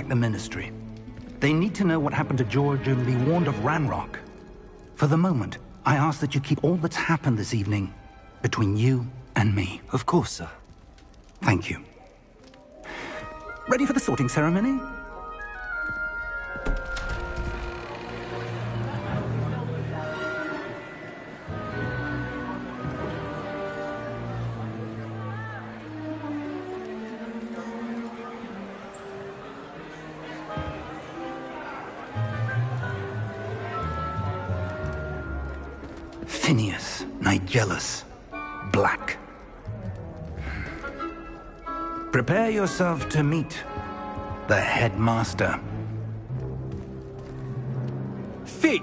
the ministry. They need to know what happened to George and be warned of Ranrock. For the moment, I ask that you keep all that's happened this evening between you and me. Of course, sir. Thank you. Ready for the sorting ceremony? Phineas, Nigellus, Black. Prepare yourself to meet the headmaster. Fig,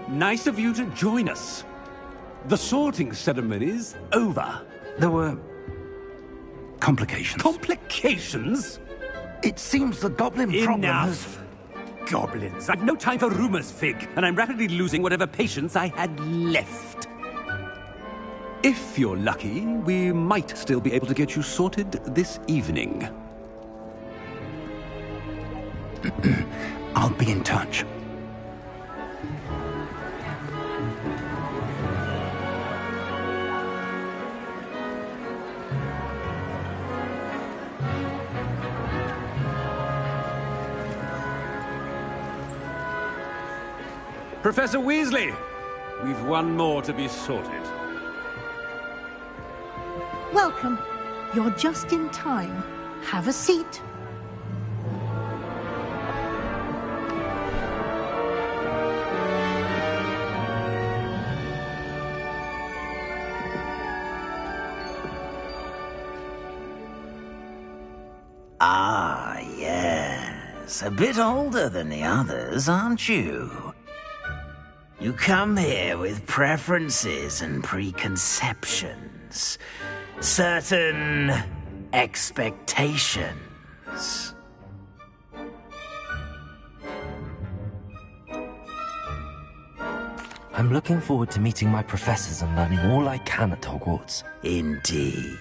nice of you to join us. The sorting ceremony's over. There were complications. Complications? It seems the goblin problem has... Enough! Goblins. I've no time for rumors, Fig, and I'm rapidly losing whatever patience I had left. If you're lucky, we might still be able to get you sorted this evening. I'll be in touch. Professor Weasley, we've one more to be sorted. Welcome. You're just in time. Have a seat. Ah, yes. A bit older than the others, aren't you? You come here with preferences and preconceptions. Certain expectations. I'm looking forward to meeting my professors and learning all I can at Hogwarts. Indeed.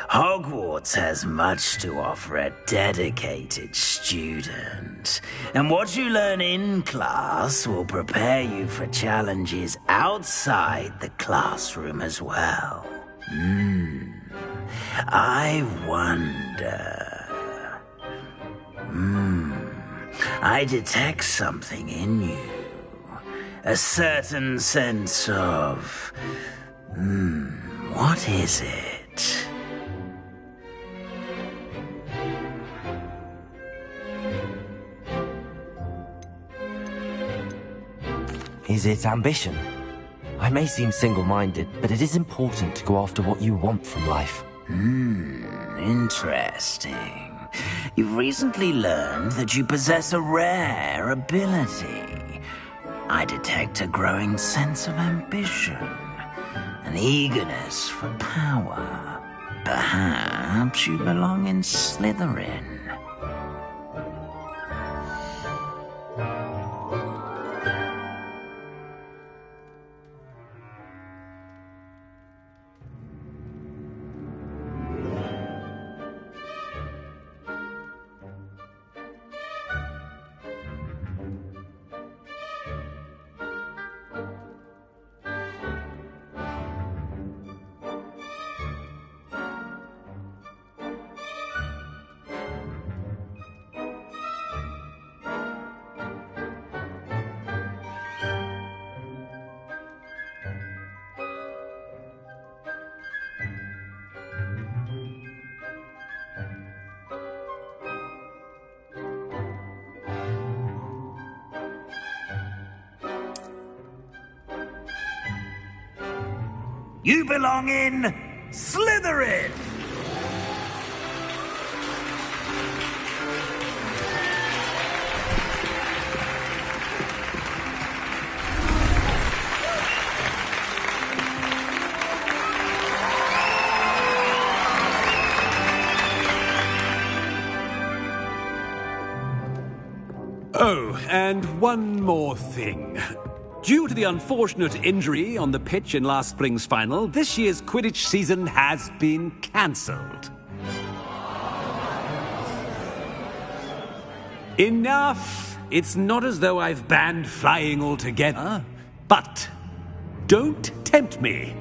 Hogwarts has much to offer a dedicated student. And what you learn in class will prepare you for challenges outside the classroom as well. I wonder... I detect something in you. A certain sense of... what is it? Is it ambition? I may seem single-minded, but it is important to go after what you want from life. Interesting. You've recently learned that you possess a rare ability. I detect a growing sense of ambition, an eagerness for power. Perhaps you belong in Slytherin. You belong in Slytherin! Oh, and one more thing. Due to the unfortunate injury on the pitch in last spring's final, this year's Quidditch season has been cancelled. Enough! It's not as though I've banned flying altogether. But don't tempt me.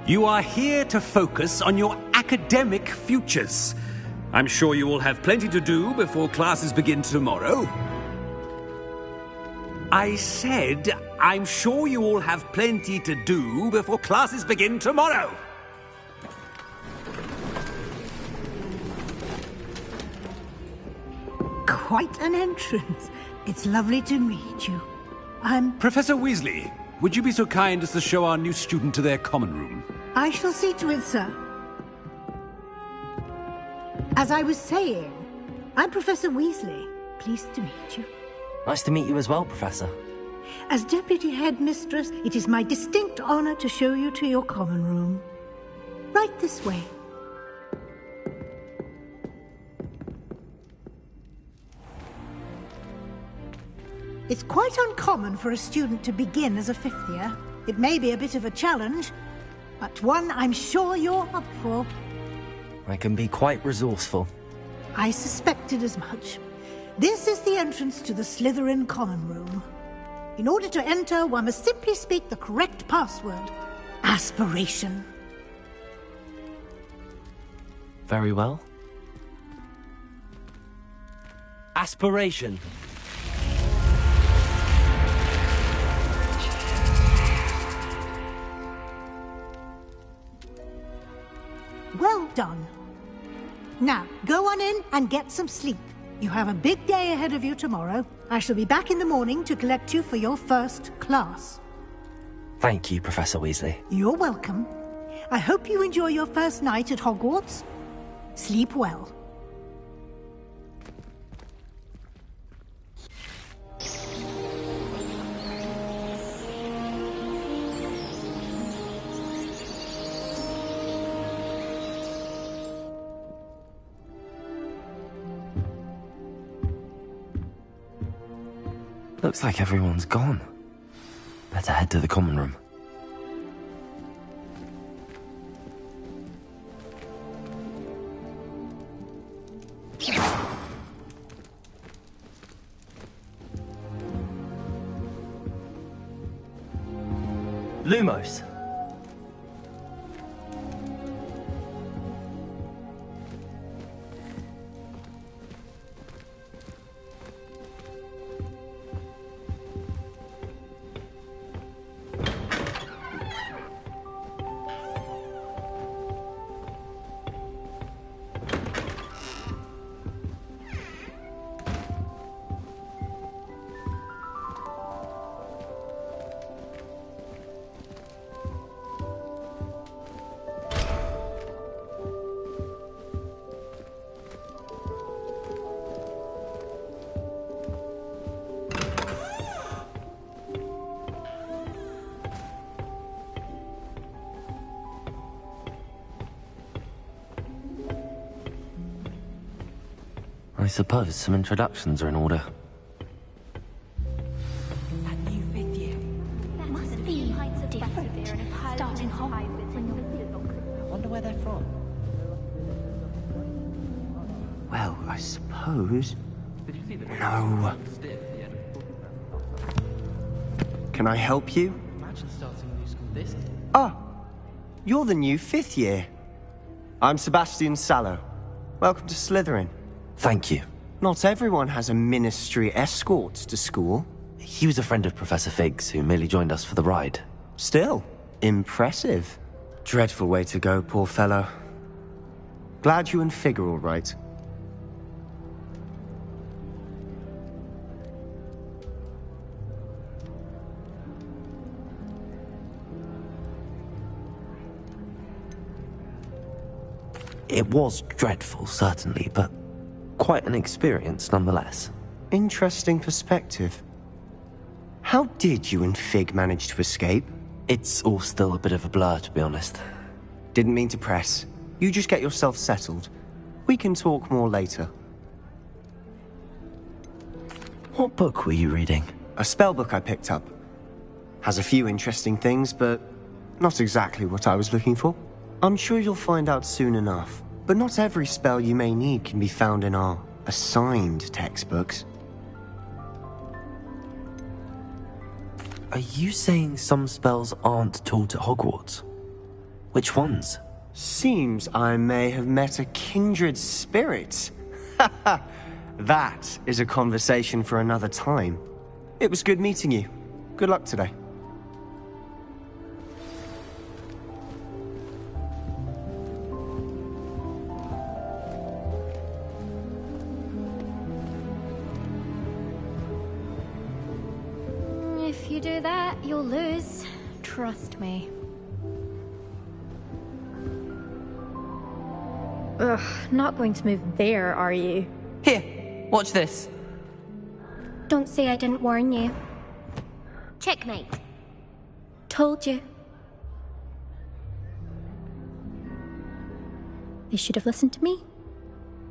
You are here to focus on your academic futures. I'm sure you will have plenty to do before classes begin tomorrow. I said, I'm sure you all have plenty to do before classes begin tomorrow. Quite an entrance. It's lovely to meet you. I'm... Professor Weasley, would you be so kind as to show our new student to their common room? I shall see to it, sir. As I was saying, I'm Professor Weasley. Pleased to meet you. Nice to meet you as well, Professor. As Deputy Headmistress, it is my distinct honor to show you to your common room. Right this way. It's quite uncommon for a student to begin as a fifth year. It may be a bit of a challenge, but one I'm sure you're up for. I can be quite resourceful. I suspected as much. This is the entrance to the Slytherin common room. In order to enter, one must simply speak the correct password. Aspiration. Very well. Aspiration. Well done. Now, go on in and get some sleep. You have a big day ahead of you tomorrow. I shall be back in the morning to collect you for your first class. Thank you, Professor Weasley. You're welcome. I hope you enjoy your first night at Hogwarts. Sleep well. Looks like everyone's gone. Better head to the common room. Lumos. I suppose some introductions are in order. That new fifth year. That must be different. Starting Hogwarts. I wonder where they're from. Well, I suppose... No. Can I help you? Ah, you're the new fifth year. I'm Sebastian Sallow. Welcome to Slytherin. Thank you. Not everyone has a ministry escort to school. He was a friend of Professor Fig's who merely joined us for the ride. Still, impressive. Dreadful way to go, poor fellow. Glad you and Fig are all right. It was dreadful, certainly, but quite an experience nonetheless. Interesting perspective. How did you and Fig manage to escape? It's all still a bit of a blur, to be honest. Didn't mean to press. You just get yourself settled. We can talk more later. What book were you reading? A spell book I picked up. Has a few interesting things, but not exactly what I was looking for. I'm sure you'll find out soon enough. But not every spell you may need can be found in our assigned textbooks. Are you saying some spells aren't taught at Hogwarts? Which ones? Seems I may have met a kindred spirit. That is a conversation for another time. It was good meeting you. Good luck today. If you do that, you'll lose. Trust me. Ugh, not going to move there, are you? Here, watch this. Don't say I didn't warn you. Checkmate. Told you. They should have listened to me.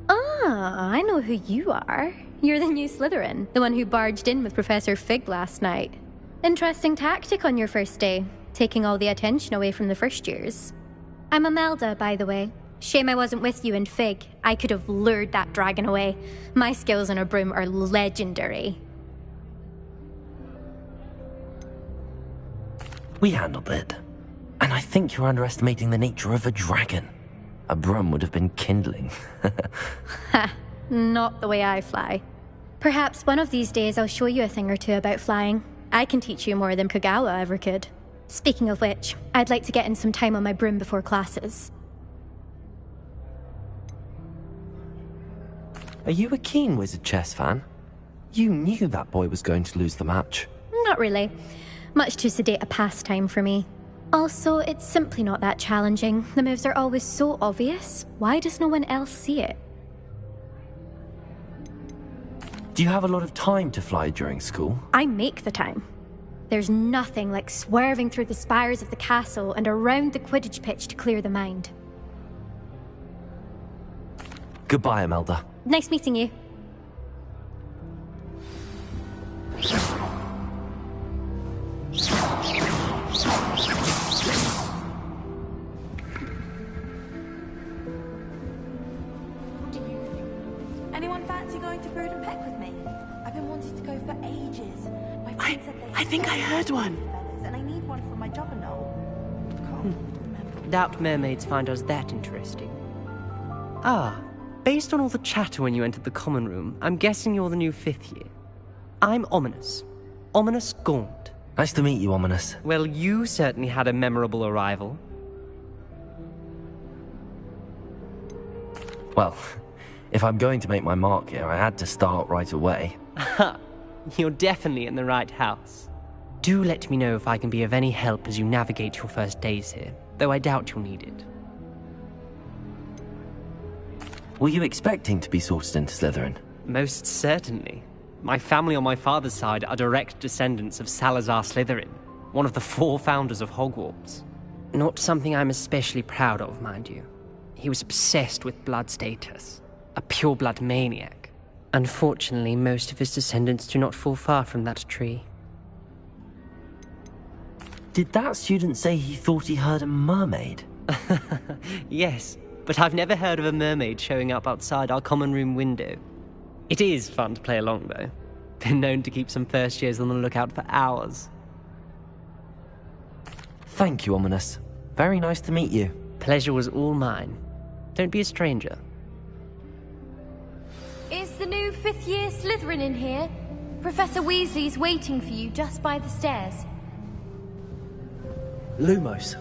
Ah, I know who you are. You're the new Slytherin, the one who barged in with Professor Fig last night. Interesting tactic on your first day, taking all the attention away from the first years. I'm Imelda, by the way. Shame I wasn't with you in Fig. I could have lured that dragon away. My skills on a broom are legendary. We handled it. And I think you're underestimating the nature of a dragon. A broom would have been kindling. Ha, not the way I fly. Perhaps one of these days I'll show you a thing or two about flying. I can teach you more than Kogawa ever could. Speaking of which, I'd like to get in some time on my broom before classes. Are you a keen Wizard Chess fan? You knew that boy was going to lose the match. Not really. Much too sedate a pastime for me. Also, it's simply not that challenging. The moves are always so obvious. Why does no one else see it? Do you have a lot of time to fly during school? I make the time. There's nothing like swerving through the spires of the castle and around the Quidditch pitch to clear the mind. Goodbye, Imelda. Nice meeting you. Anyone fancy going to Brood and Peck with me? I've been wanting to go for ages. My friend said they I think I heard one. feathers, and I need one for my job and all. Can't remember. Doubt mermaids find us that interesting. Ah, based on all the chatter when you entered the common room, I'm guessing you're the new 5th year. I'm Ominous. Ominous Gaunt. Nice to meet you, Ominous. Well, you certainly had a memorable arrival. Well, if I'm going to make my mark here, I had to start right away. Ha! You're definitely in the right house. Do let me know if I can be of any help as you navigate your first days here, though I doubt you'll need it. Were you expecting to be sorted into Slytherin? Most certainly. My family on my father's side are direct descendants of Salazar Slytherin, one of the 4 founders of Hogwarts. Not something I'm especially proud of, mind you. He was obsessed with blood status, a pure-blood maniac. Unfortunately, most of his descendants do not fall far from that tree. Did that student say he thought he heard a mermaid? Yes, but I've never heard of a mermaid showing up outside our common room window. It is fun to play along, though. Been known to keep some first years on the lookout for hours. Thank you, Ominous. Very nice to meet you. Pleasure was all mine. Don't be a stranger. Is the new 5th year Slytherin in here? Professor Weasley's waiting for you just by the stairs. Lumos.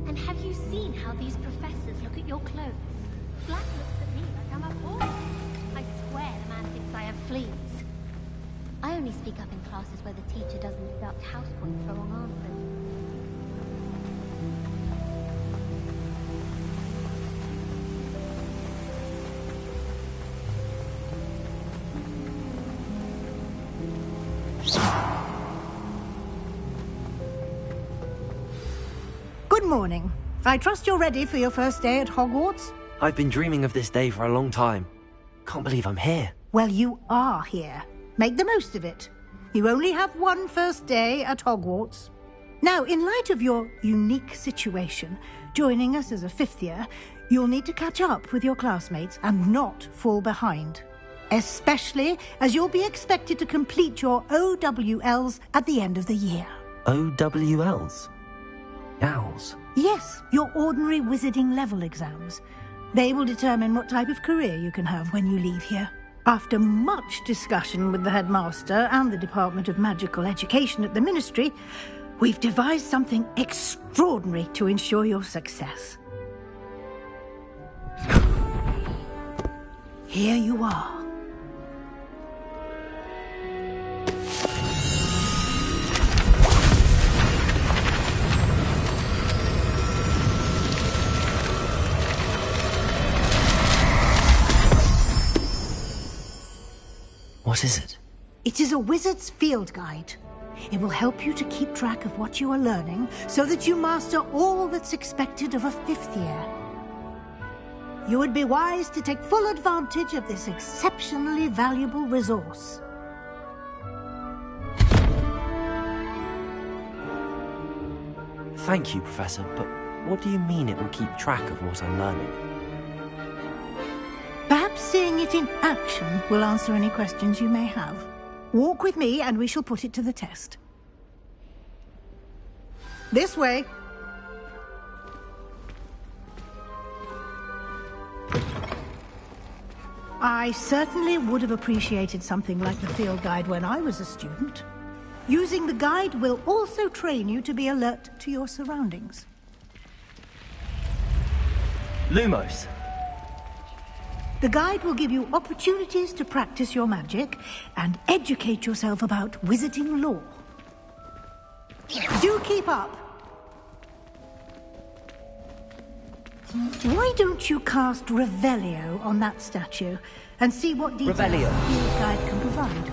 And have you seen how these professors look at your clothes? Black looks at me like I'm a boy. I swear the man thinks I have fleas. I only speak up in classes where the teacher doesn't deduct house points for wrong answers. Good morning. I trust you're ready for your first day at Hogwarts? I've been dreaming of this day for a long time. Can't believe I'm here. Well, you are here. Make the most of it. You only have one first day at Hogwarts. Now, in light of your unique situation, Joining us as a 5th year, you'll need to catch up with your classmates and not fall behind. Especially as you'll be expected to complete your OWLs at the end of the year. OWLs? Owls? Yes, your ordinary wizarding level exams. They will determine what type of career you can have when you leave here. After much discussion with the headmaster and the Department of Magical Education at the Ministry, we've devised something extraordinary to ensure your success. Here you are. What is it? It is a wizard's field guide. It will help you to keep track of what you are learning so that you master all that's expected of a 5th year. You would be wise to take full advantage of this exceptionally valuable resource. Thank you, Professor, but what do you mean it will keep track of what I'm learning? Perhaps seeing it in action will answer any questions you may have. Walk with me and we shall put it to the test. This way. I certainly would have appreciated something like the field guide when I was a student. Using the guide will also train you to be alert to your surroundings. Lumos! The guide will give you opportunities to practice your magic and educate yourself about wizarding lore. Do keep up! Why don't you cast Revelio on that statue and see what details the field guide can provide?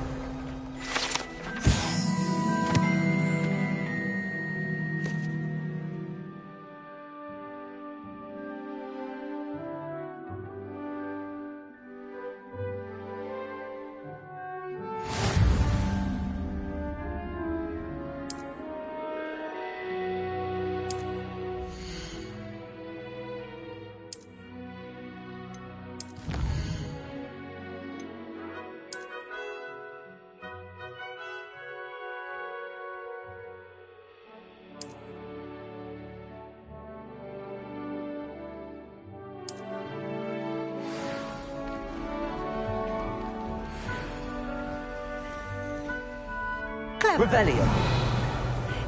Revelio!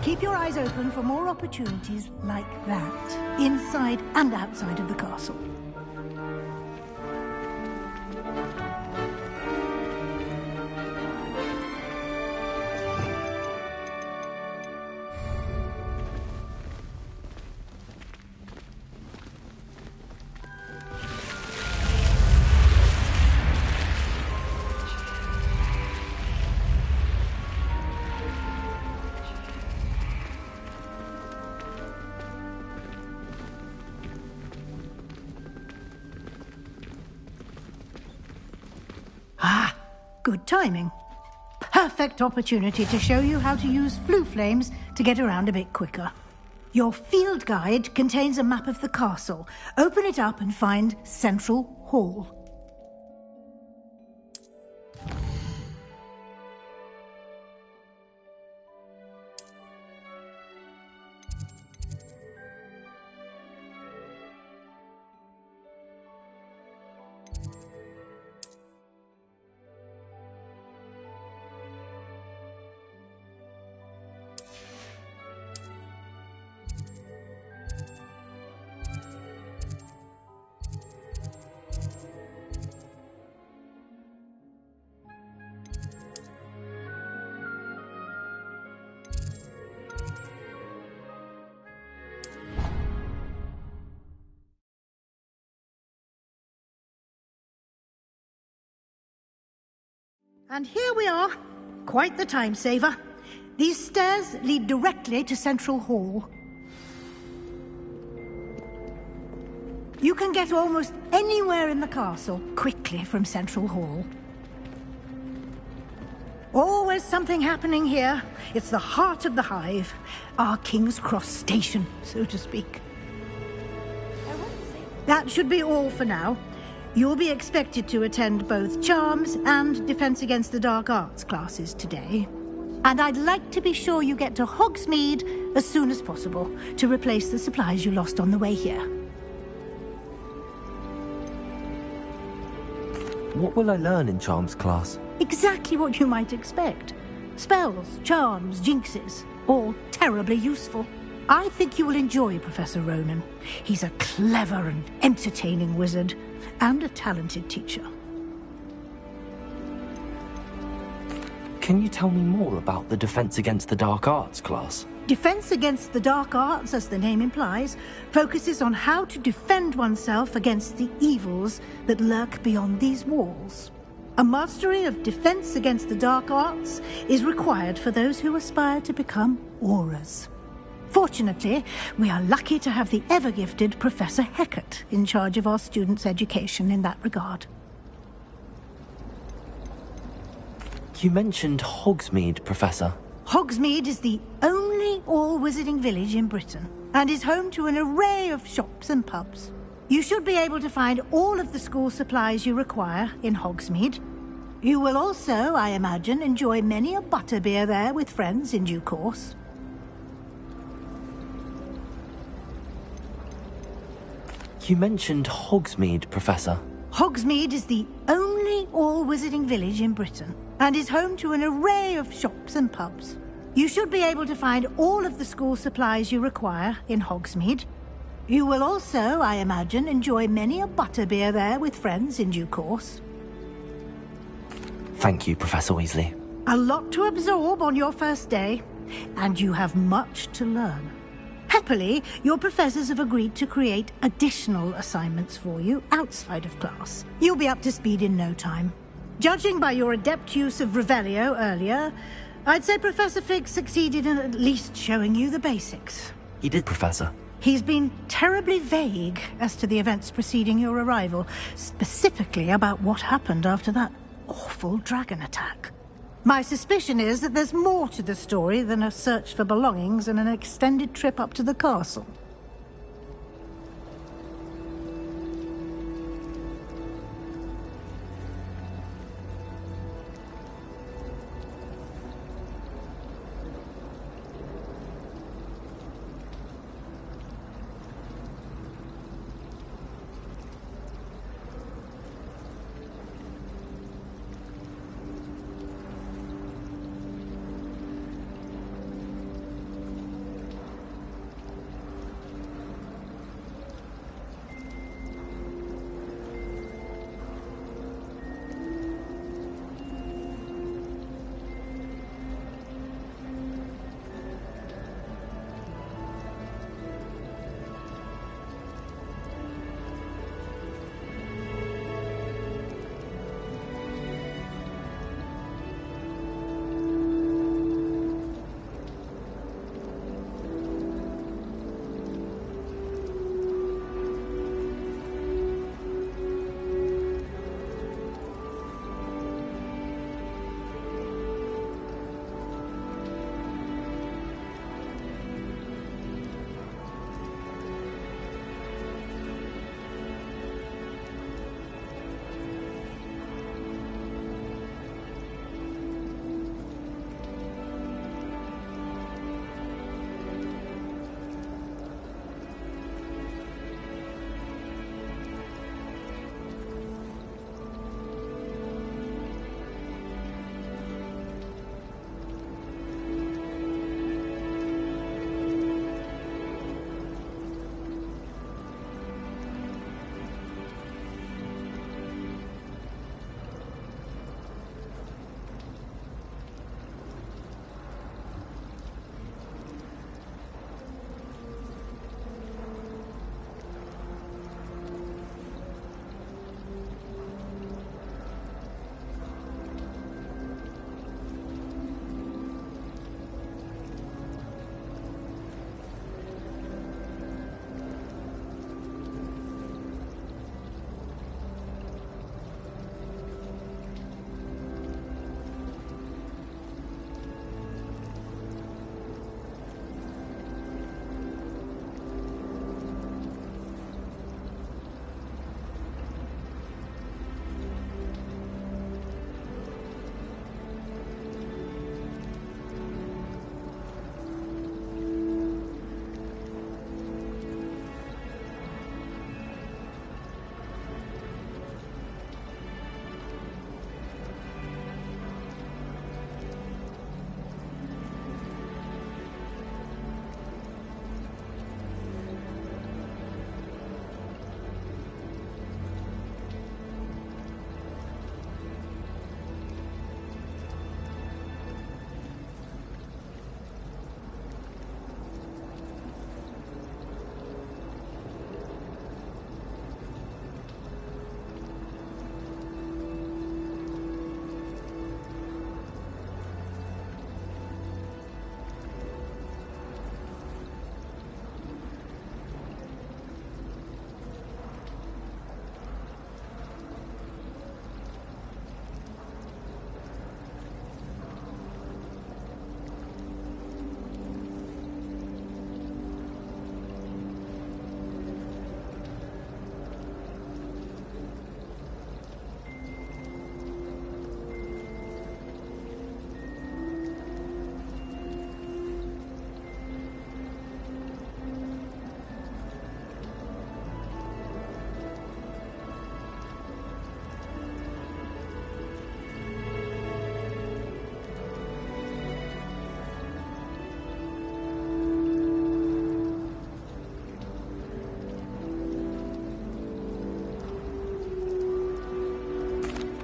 Keep your eyes open for more opportunities like that, inside and outside of the castle. Good timing. Perfect opportunity to show you how to use flue flames to get around a bit quicker. Your field guide contains a map of the castle. Open it up and find Central Hall. And here we are. Quite the time saver. These stairs lead directly to Central Hall. You can get almost anywhere in the castle quickly from Central Hall. Always something happening here. It's the heart of the hive. Our King's Cross station, so to speak. That should be all for now. You'll be expected to attend both Charms and Defense Against the Dark Arts classes today. And I'd like to be sure you get to Hogsmeade as soon as possible to replace the supplies you lost on the way here. What will I learn in Charms class? Exactly what you might expect. Spells, charms, jinxes, all terribly useful. I think you will enjoy Professor Ronan. He's a clever and entertaining wizard, and a talented teacher. Can you tell me more about the Defense Against the Dark Arts class? Defense Against the Dark Arts, as the name implies, focuses on how to defend oneself against the evils that lurk beyond these walls. A mastery of Defense Against the Dark Arts is required for those who aspire to become Aurors. Fortunately, we are lucky to have the ever-gifted Professor Hecat in charge of our students' education in that regard. You mentioned Hogsmeade, Professor. Hogsmeade is the only all-wizarding village in Britain, and is home to an array of shops and pubs. You should be able to find all of the school supplies you require in Hogsmeade. You will also, I imagine, enjoy many a butterbeer there with friends in due course. You mentioned Hogsmeade, Professor. Hogsmeade is the only all-wizarding village in Britain, and is home to an array of shops and pubs. You should be able to find all of the school supplies you require in Hogsmeade. You will also, I imagine, enjoy many a butterbeer there with friends in due course. Thank you, Professor Weasley. A lot to absorb on your first day, and you have much to learn. Happily, your professors have agreed to create additional assignments for you outside of class. You'll be up to speed in no time. Judging by your adept use of Revelio earlier, I'd say Professor Fig succeeded in at least showing you the basics. He did, Professor. He's been terribly vague as to the events preceding your arrival, specifically about what happened after that awful dragon attack. My suspicion is that there's more to the story than a search for belongings and an extended trip up to the castle.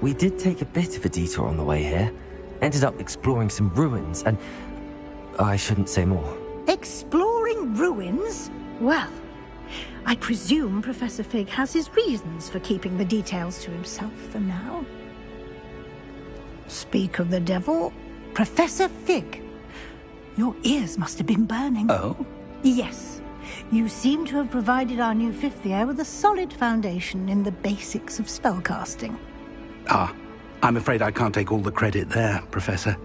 We did take a bit of a detour on the way here. Ended up exploring some ruins, and I shouldn't say more. Exploring ruins? Well, I presume Professor Fig has his reasons for keeping the details to himself for now. Speak of the devil, Professor Fig. Your ears must have been burning. Oh? Yes. You seem to have provided our new fifth year with a solid foundation in the basics of spellcasting. Ah, I'm afraid I can't take all the credit there, Professor.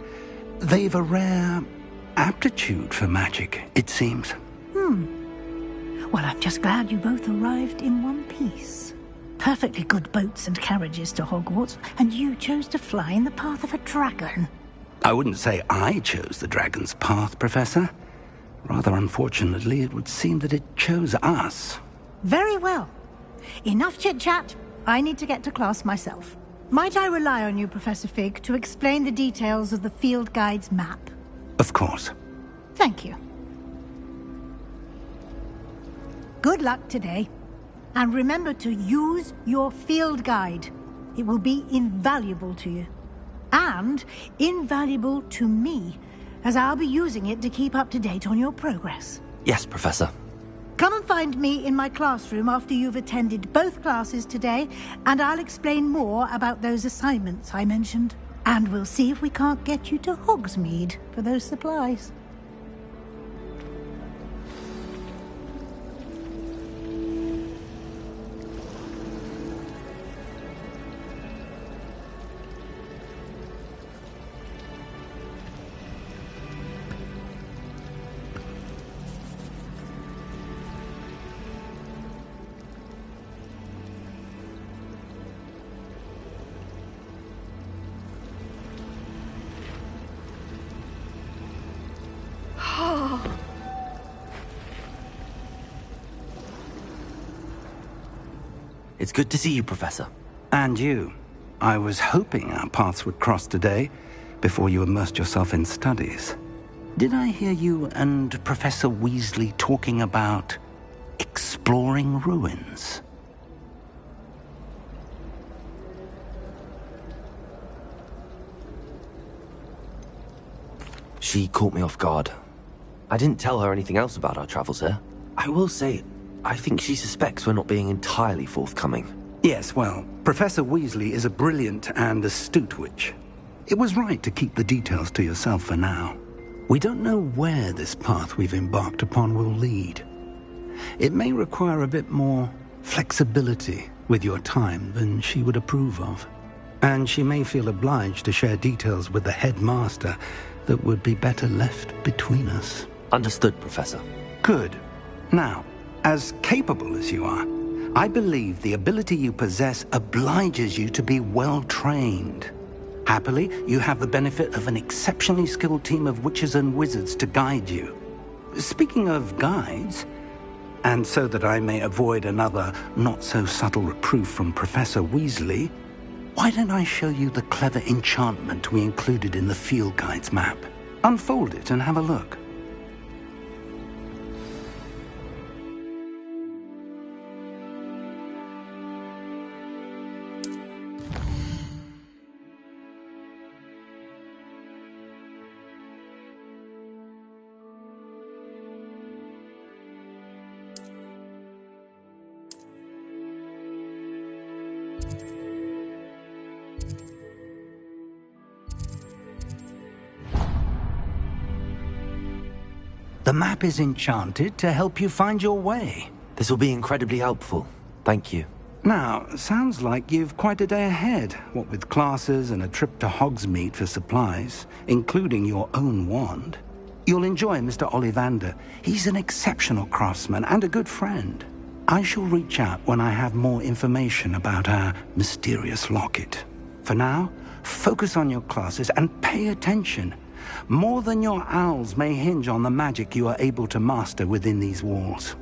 They've a rare aptitude for magic, it seems. Well, I'm just glad you both arrived in one piece. Perfectly good boats and carriages to Hogwarts, and you chose to fly in the path of a dragon. I wouldn't say I chose the dragon's path, Professor. Rather unfortunately, it would seem that it chose us. Very well. Enough chit-chat. I need to get to class myself. Might I rely on you, Professor Fig, to explain the details of the field guide's map? Of course. Thank you. Good luck today. And remember to use your field guide. It will be invaluable to you. And invaluable to me, as I'll be using it to keep up to date on your progress. Yes, Professor. Come and find me in my classroom after you've attended both classes today, and I'll explain more about those assignments I mentioned. And we'll see if we can't get you to Hogsmeade for those supplies. It's good to see you, Professor. And you. I was hoping our paths would cross today, before you immersed yourself in studies. Did I hear you and Professor Weasley talking about exploring ruins? She caught me off guard. I didn't tell her anything else about our travels here. I will say, I think she suspects we're not being entirely forthcoming. Yes, well, Professor Weasley is a brilliant and astute witch. It was right to keep the details to yourself for now. We don't know where this path we've embarked upon will lead. It may require a bit more flexibility with your time than she would approve of. And she may feel obliged to share details with the headmaster that would be better left between us. Understood, Professor. Good. Now, as capable as you are, I believe the ability you possess obliges you to be well-trained. Happily, you have the benefit of an exceptionally skilled team of witches and wizards to guide you. Speaking of guides, and so that I may avoid another not-so-subtle reproof from Professor Weasley, why don't I show you the clever enchantment we included in the field guide's map? Unfold it and have a look. The map is enchanted to help you find your way. This will be incredibly helpful. Thank you. Now, sounds like you've quite a day ahead, what with classes and a trip to Hogsmeade for supplies, including your own wand. You'll enjoy Mr. Ollivander. He's an exceptional craftsman and a good friend. I shall reach out when I have more information about our mysterious locket. For now, focus on your classes and pay attention. More than your owls may hinge on the magic you are able to master within these walls.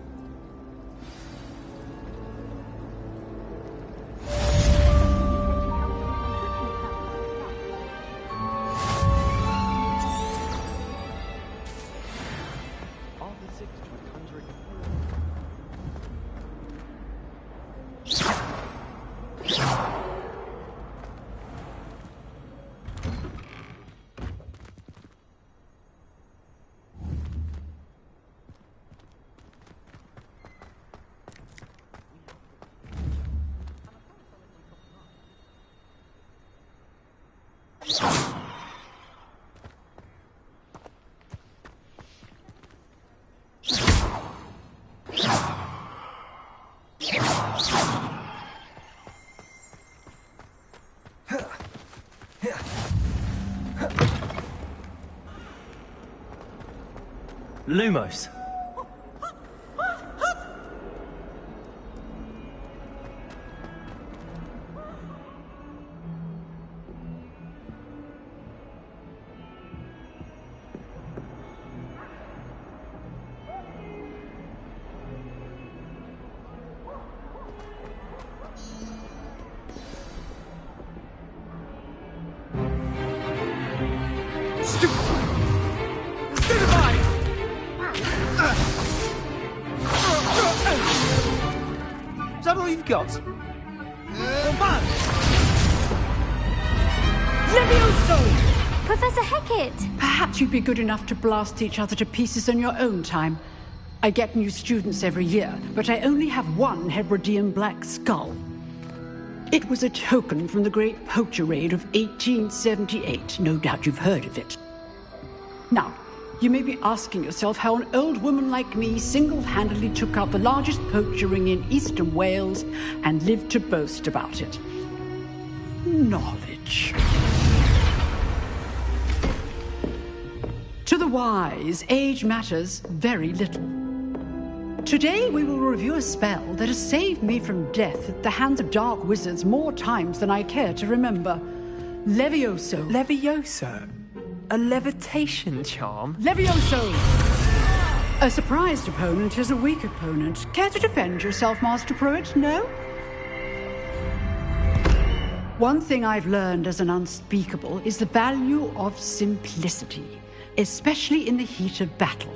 Lumos. Is that all you've got? Levioso! Professor Hecat! Perhaps you'd be good enough to blast each other to pieces in your own time. I get new students every year, but I only have one Hebridean black skull. It was a token from the Great Poacher Raid of 1878. No doubt you've heard of it. Now, you may be asking yourself how an old woman like me single-handedly took out the largest poacher ring in eastern Wales and lived to boast about it. Knowledge. To the wise, age matters very little. Today we will review a spell that has saved me from death at the hands of dark wizards more times than I care to remember. Levioso. Levioso? A levitation charm? Levioso! A surprised opponent is a weak opponent. Care to defend yourself, Master Pruitt? No? One thing I've learned as an unspeakable is the value of simplicity, especially in the heat of battle.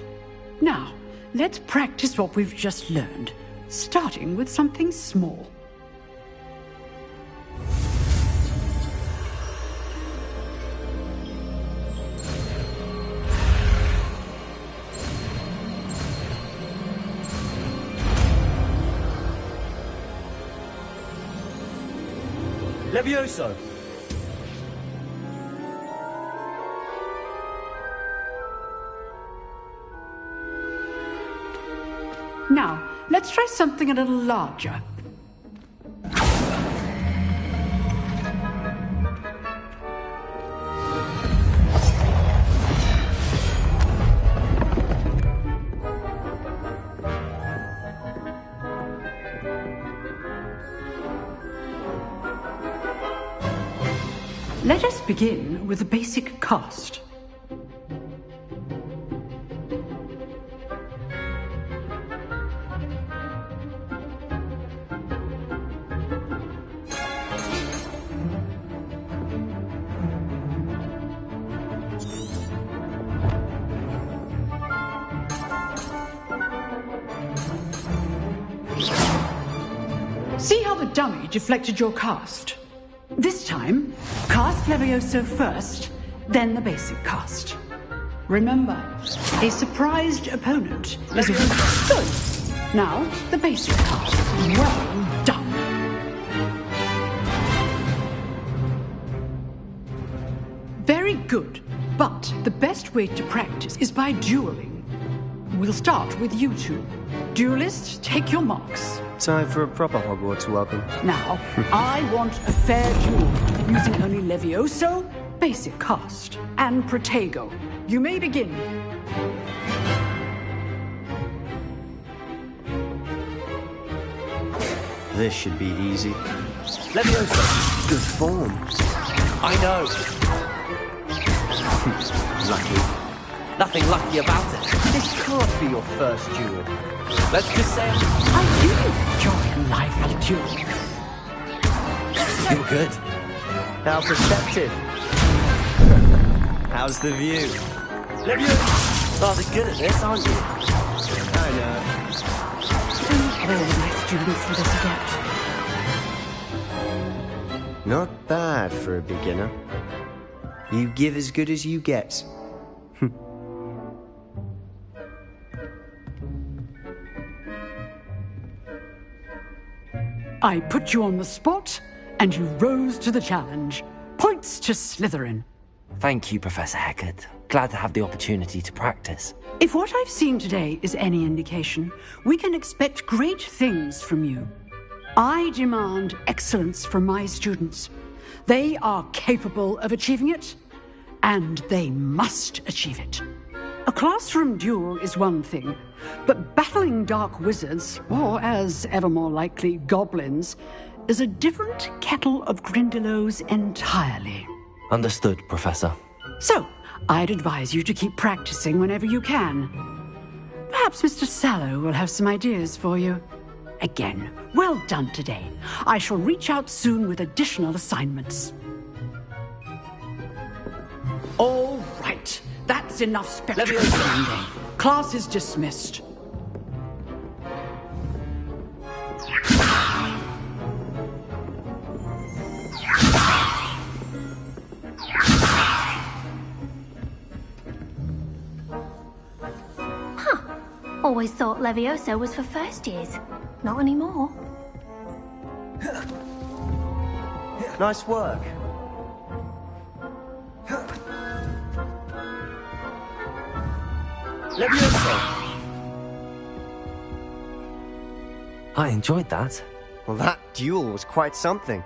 Now, let's practice what we've just learned, starting with something small. Levioso! Now, let's try something a little larger. Let us begin with a basic cast. See how the dummy deflected your cast? This time, cast Levioso first, then the basic cast. Remember, a surprised opponent is a good. Now, the basic cast. Well done. Very good, but the best way to practice is by dueling. We'll start with you two. Duelists, take your marks. Time for a proper Hogwarts welcome. Now, I want a fair duel, using only Levioso, basic cast, and Protego. You may begin. This should be easy. Levioso! Good form. I know. Lucky. Nothing lucky about it. This can't be your first duel. Let's just say I do enjoy a lively duel. you're good. How perceptive. How's the view? Levioso! Rather good at this, aren't you? I know. All my students let us get. Not bad for a beginner. You give as good as you get. I put you on the spot, and you rose to the challenge. Points to Slytherin. Thank you, Professor Hecat. Glad to have the opportunity to practice. If what I've seen today is any indication, we can expect great things from you. I demand excellence from my students. They are capable of achieving it, and they must achieve it. A classroom duel is one thing, but battling dark wizards, or as ever more likely, goblins, is a different kettle of Grindylows entirely. Understood, Professor. So, I'd advise you to keep practicing whenever you can. Perhaps Mr. Sallow will have some ideas for you. Again, well done today. I shall reach out soon with additional assignments. All right. That's enough spectacle. Class is dismissed. Always thought Levioso was for first years. Not anymore. Nice work. Levioso! I enjoyed that. Well, that duel was quite something.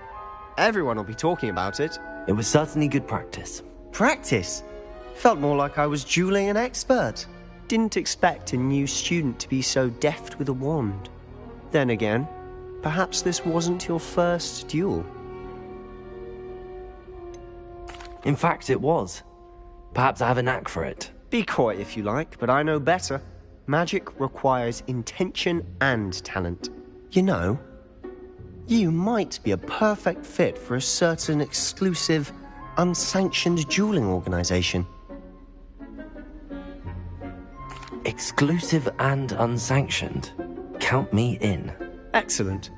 Everyone will be talking about it. It was certainly good practice. Practice? Felt more like I was dueling an expert. Didn't expect a new student to be so deft with a wand. Then again, perhaps this wasn't your first duel. In fact, it was. Perhaps I have a knack for it. Be coy if you like, but I know better. Magic requires intention and talent. You know, you might be a perfect fit for a certain exclusive, unsanctioned dueling organization. Exclusive and unsanctioned. Count me in. Excellent.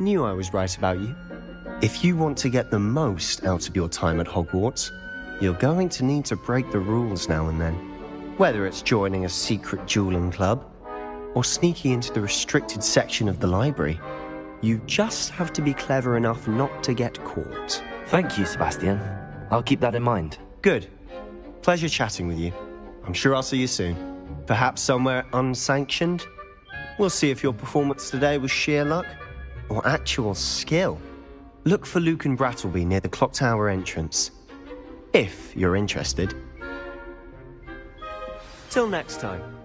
Knew I was right about you. If you want to get the most out of your time at Hogwarts, you're going to need to break the rules now and then. Whether it's joining a secret dueling club, or sneaking into the restricted section of the library, you just have to be clever enough not to get caught. Thank you, Sebastian. I'll keep that in mind. Good. Pleasure chatting with you. I'm sure I'll see you soon. Perhaps somewhere unsanctioned? We'll see if your performance today was sheer luck, or actual skill. Look for Luke and Brattleby near the clock tower entrance. If you're interested. Till next time.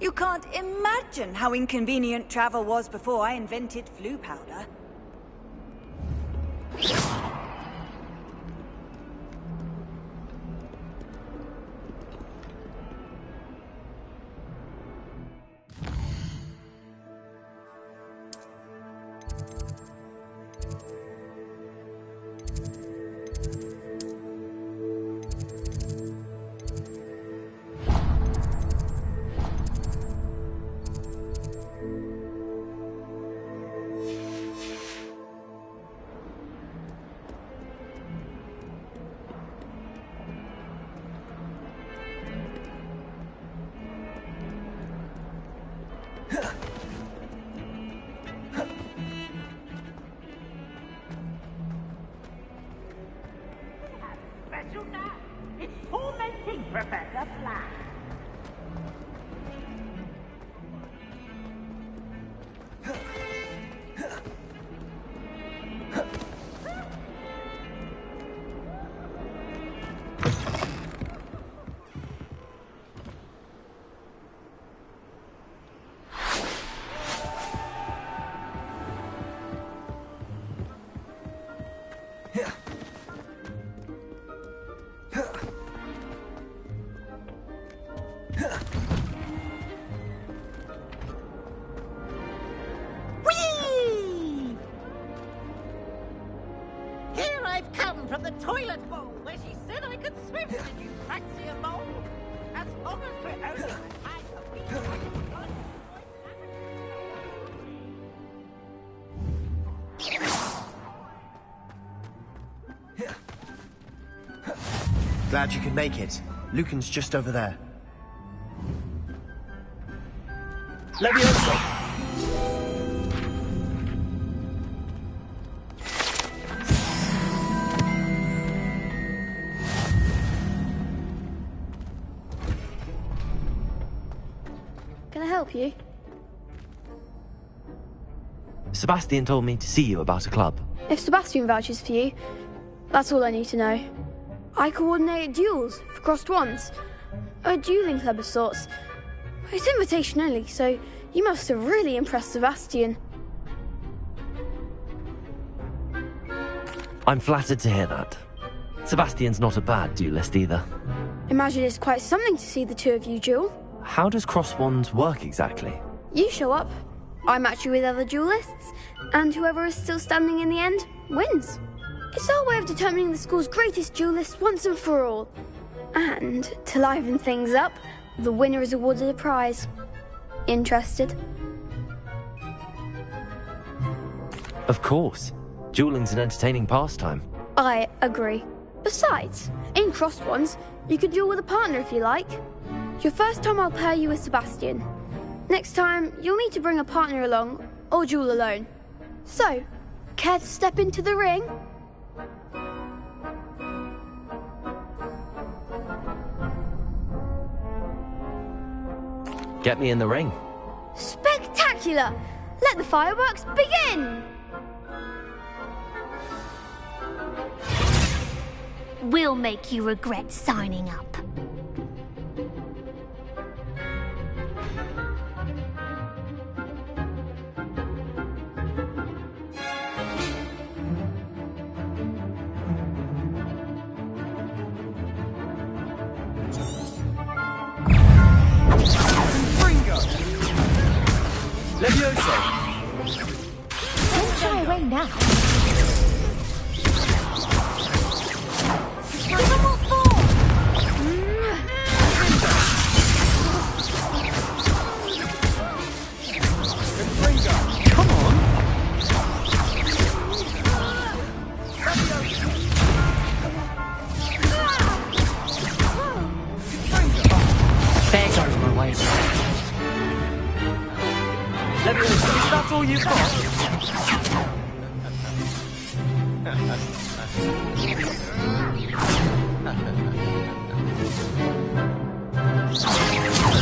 You can't imagine how inconvenient travel was before I invented flu powder. From the toilet bowl, where she said I could swim. Did you fancy a bowl? As long as we're only Glad you could make it. Lucan's just over there. Levioso! Can I help you? Sebastian told me to see you about a club. If Sebastian vouches for you, that's all I need to know. I coordinate duels for crossed wands. A dueling club of sorts. It's invitation only, so you must have really impressed Sebastian. I'm flattered to hear that. Sebastian's not a bad duelist either. Imagine it's quite something to see the two of you duel. How does cross wands work exactly? You show up, I match you with other duelists, and whoever is still standing in the end wins. It's our way of determining the school's greatest duelist once and for all. And to liven things up, the winner is awarded a prize. Interested? Of course. Dueling's an entertaining pastime. I agree. Besides, in crossed wands, you could duel with a partner if you like. Your first time I'll pair you with Sebastian. Next time, you'll need to bring a partner along, or duel alone. So, care to step into the ring? Get me in the ring. Spectacular! Let the fireworks begin! We'll make you regret signing up. Levioso! Don't shy away now. Come on! There goes my way. Levioso, is that all you've got?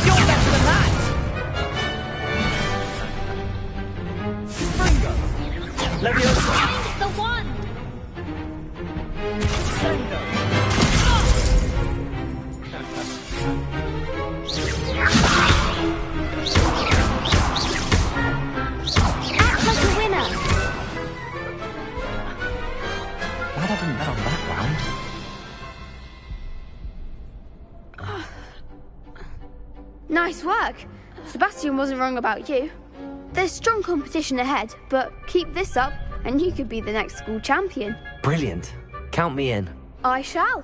You're better than that! Levioso! Find the one! I didn't bet on that round. Nice work. Sebastian wasn't wrong about you. There's strong competition ahead, but keep this up and you could be the next school champion. Brilliant. Count me in. I shall.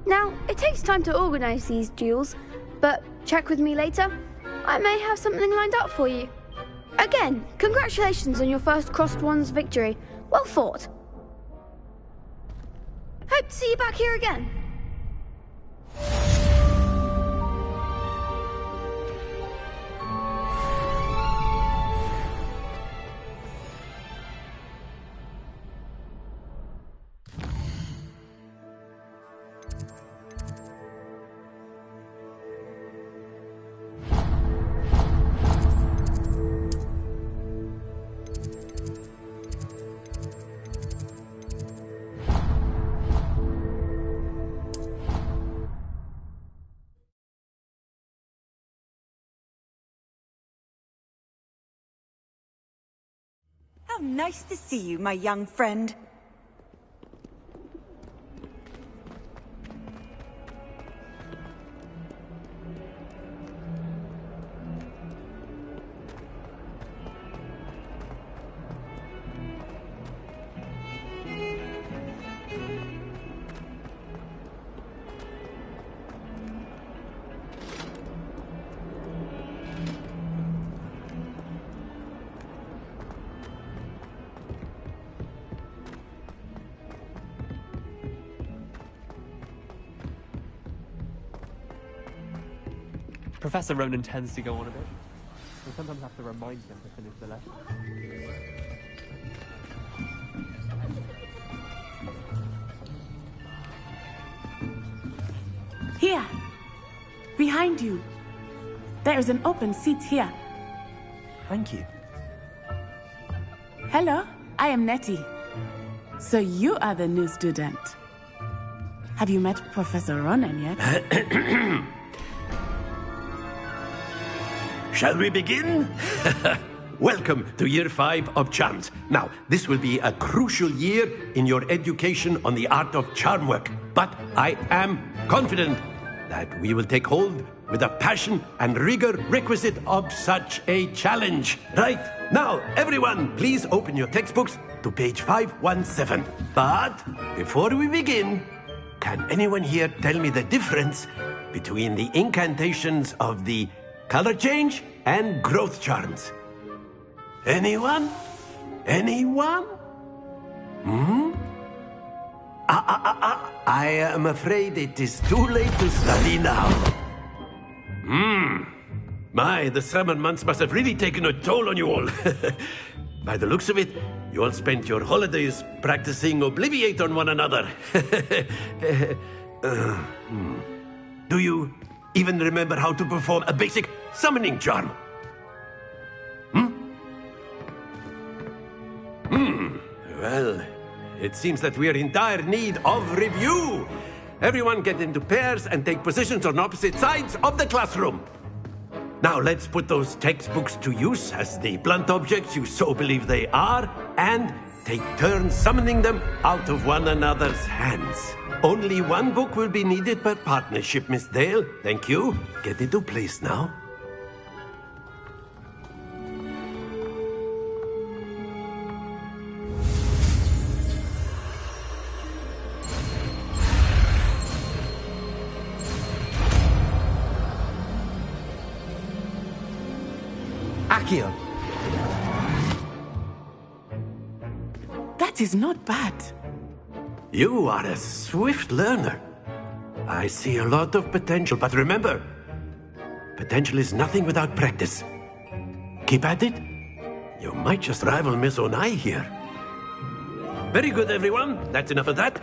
Now, it takes time to organise these duels, but check with me later. I may have something lined up for you. Again, congratulations on your first Crossed Wands victory. Well fought. Hope to see you back here again. How nice to see you, my young friend. Professor Ronan tends to go on a bit. I sometimes have to remind him to finish the lesson. Here! Behind you! There is an open seat here. Thank you. Hello, I am Nettie. So you are the new student. Have you met Professor Ronan yet? Shall we begin? Welcome to Year 5 of Charms. Now, this will be a crucial year in your education on the art of charm work. But I am confident that we will take hold with the passion and rigor requisite of such a challenge. Right, now, everyone, please open your textbooks to page 517. But before we begin, can anyone here tell me the difference between the incantations of the color change and growth charms? Anyone? Anyone? I am afraid it is too late to study now. My, the summer months must have really taken a toll on you all. By the looks of it, you all spent your holidays practicing Obliviate on one another. Do you even remember how to perform a basic summoning charm? Well, it seems that we are in dire need of review. Everyone get into pairs and take positions on opposite sides of the classroom. Now let's put those textbooks to use as the blunt objects you so believe they are, and take turns summoning them out of one another's hands. Only one book will be needed per partnership, Miss Dale. Thank you. Get into place now. Accio. That is not bad. You are a swift learner. I see a lot of potential, but remember, potential is nothing without practice. Keep at it. You might just rival Miss Onai here. Very good, everyone. That's enough of that.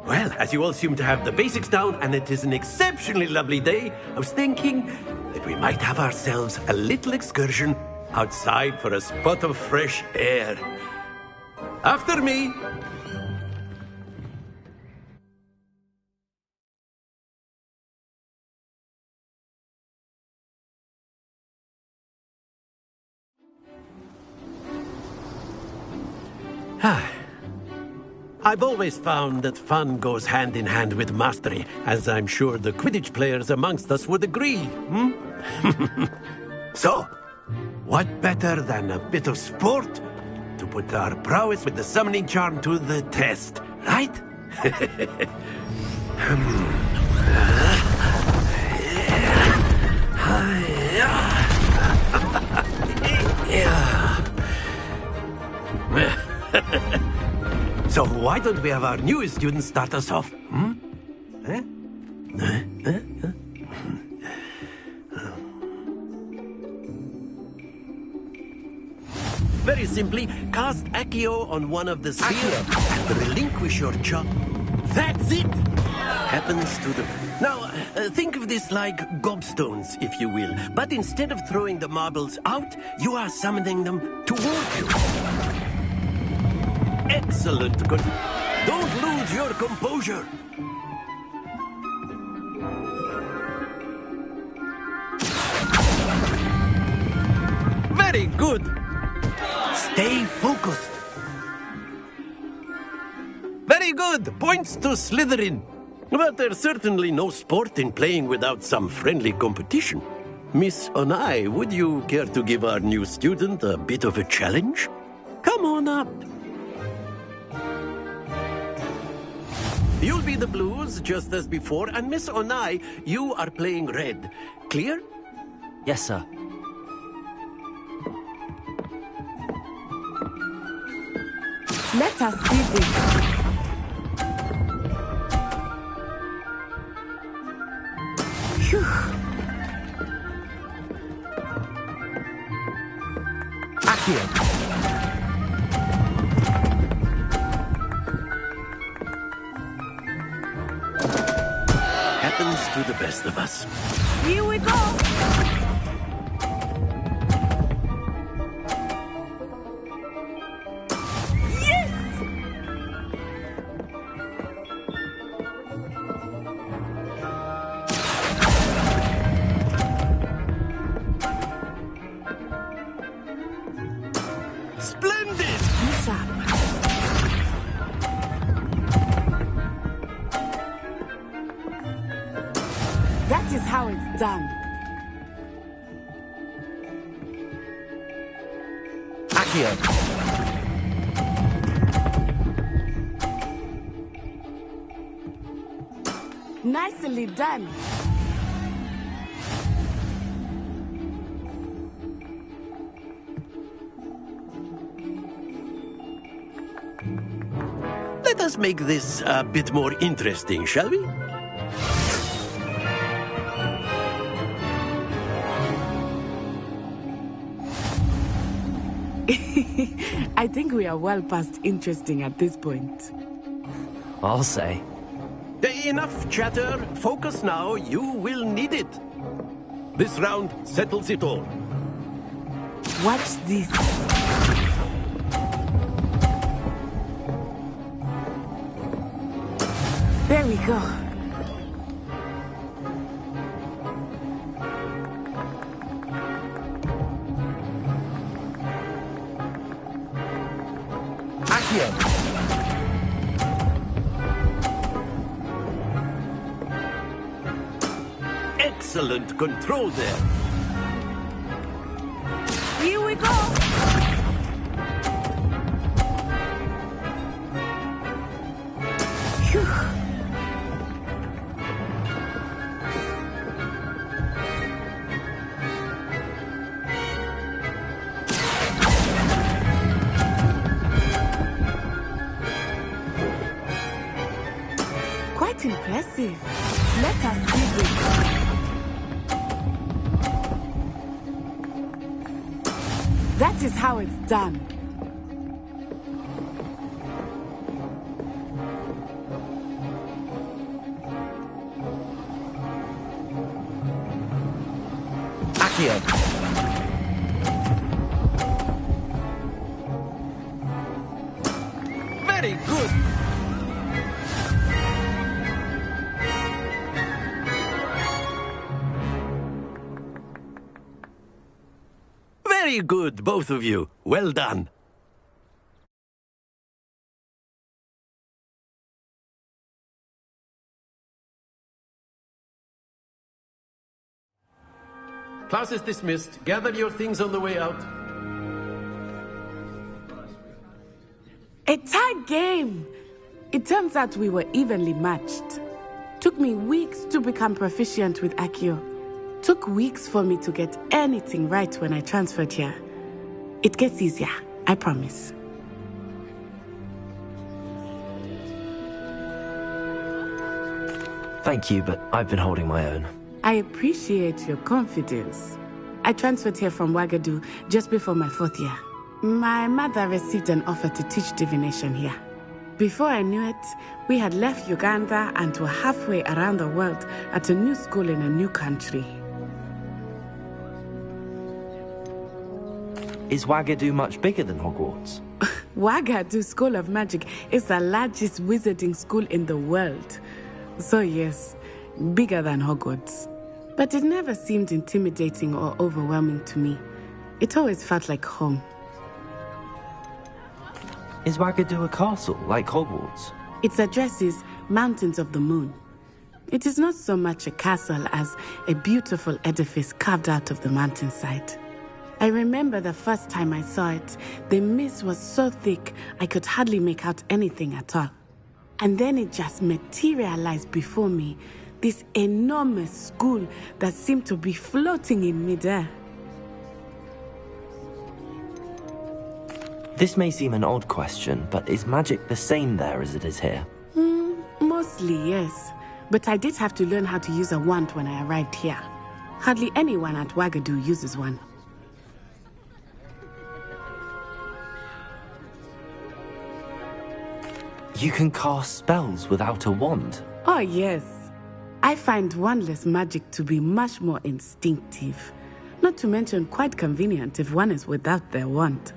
Well, as you all seem to have the basics down, and it is an exceptionally lovely day, I was thinking that we might have ourselves a little excursion outside for a spot of fresh air. After me. I've always found that fun goes hand in hand with mastery, as I'm sure the Quidditch players amongst us would agree, So, what better than a bit of sport to put our prowess with the summoning charm to the test, right? So why don't we have our newest student start us off? Very simply, cast Accio on one of the spheres and relinquish your charm. That's it! Happens to the... Now, think of this like gobstones, if you will. But instead of throwing the marbles out, you are summoning them toward you. Excellent. Good. Don't lose your composure. Very good. Stay focused. Very good. Points to Slytherin. But there's certainly no sport in playing without some friendly competition. Miss Onai, would you care to give our new student a bit of a challenge? Come on up. You'll be the blues, just as before, and Miss Onai, you are playing red. Clear? Yes, sir. Let us see this. Phew. Accio. Happens to the best of us. Here we go. Splendid! That is how it's done. Accio. Nicely done. Let us make this a bit more interesting, shall we? I think we are well past interesting at this point. I'll say. Enough chatter. Focus now. You will need it. This round settles it all. Watch this. There we go. Accio. Excellent control there. Here we go. Phew. Quite impressive. Let us see this. That is how it's done. Accio. Very good. Very good, both of you. Well done. class is dismissed. Gather your things on the way out. A tight game! It turns out we were evenly matched. Took me weeks to become proficient with Accio. Took weeks for me to get anything right when I transferred here. It gets easier, I promise. Thank you, but I've been holding my own. I appreciate your confidence. I transferred here from Wagadu just before my 4th year. My mother received an offer to teach divination here. Before I knew it, we had left Uganda and were halfway around the world at a new school in a new country. Is Wagadu much bigger than Hogwarts? Wagadu School of Magic is the largest wizarding school in the world. So yes, bigger than Hogwarts. But it never seemed intimidating or overwhelming to me. It always felt like home. Is Wagadu a castle, like Hogwarts? Its address is Mountains of the Moon. It is not so much a castle as a beautiful edifice carved out of the mountainside. I remember the first time I saw it, the mist was so thick I could hardly make out anything at all. And then it just materialized before me, this enormous school that seemed to be floating in midair. This may seem an odd question, but is magic the same there as it is here? Mostly, yes. But I did have to learn how to use a wand when I arrived here. Hardly anyone at Wagadu uses one. You can cast spells without a wand? Oh, yes. I find wandless magic to be much more instinctive. Not to mention quite convenient if one is without their wand.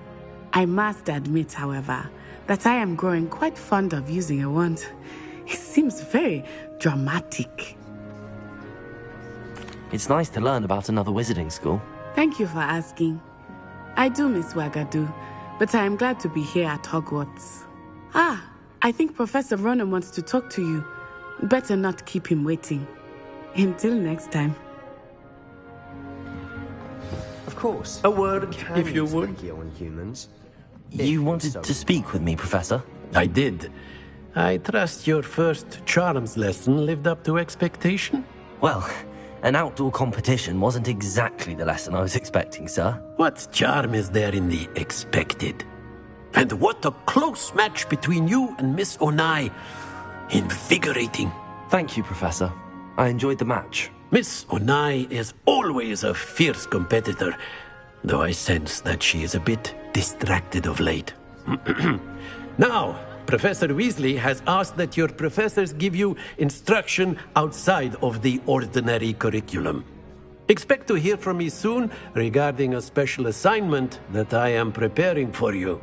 I must admit, however, that I am growing quite fond of using a wand. It seems very dramatic. It's nice to learn about another wizarding school. Thank you for asking. I do miss Wagadu, but I am glad to be here at Hogwarts. I think Professor Ronan wants to talk to you. Better not keep him waiting. Until next time. Of course. A word, if you would. On humans. You wanted to speak with me, Professor? I did. I trust your first charms lesson lived up to expectation? Well, an outdoor competition wasn't exactly the lesson I was expecting, sir. What charm is there in the expected? And what a close match between you and Miss Onai. Invigorating. Thank you, Professor. I enjoyed the match. Miss Onai is always a fierce competitor, though I sense that she is a bit distracted of late. Now, Professor Weasley has asked that your professors give you instruction outside of the ordinary curriculum. Expect to hear from me soon regarding a special assignment that I am preparing for you.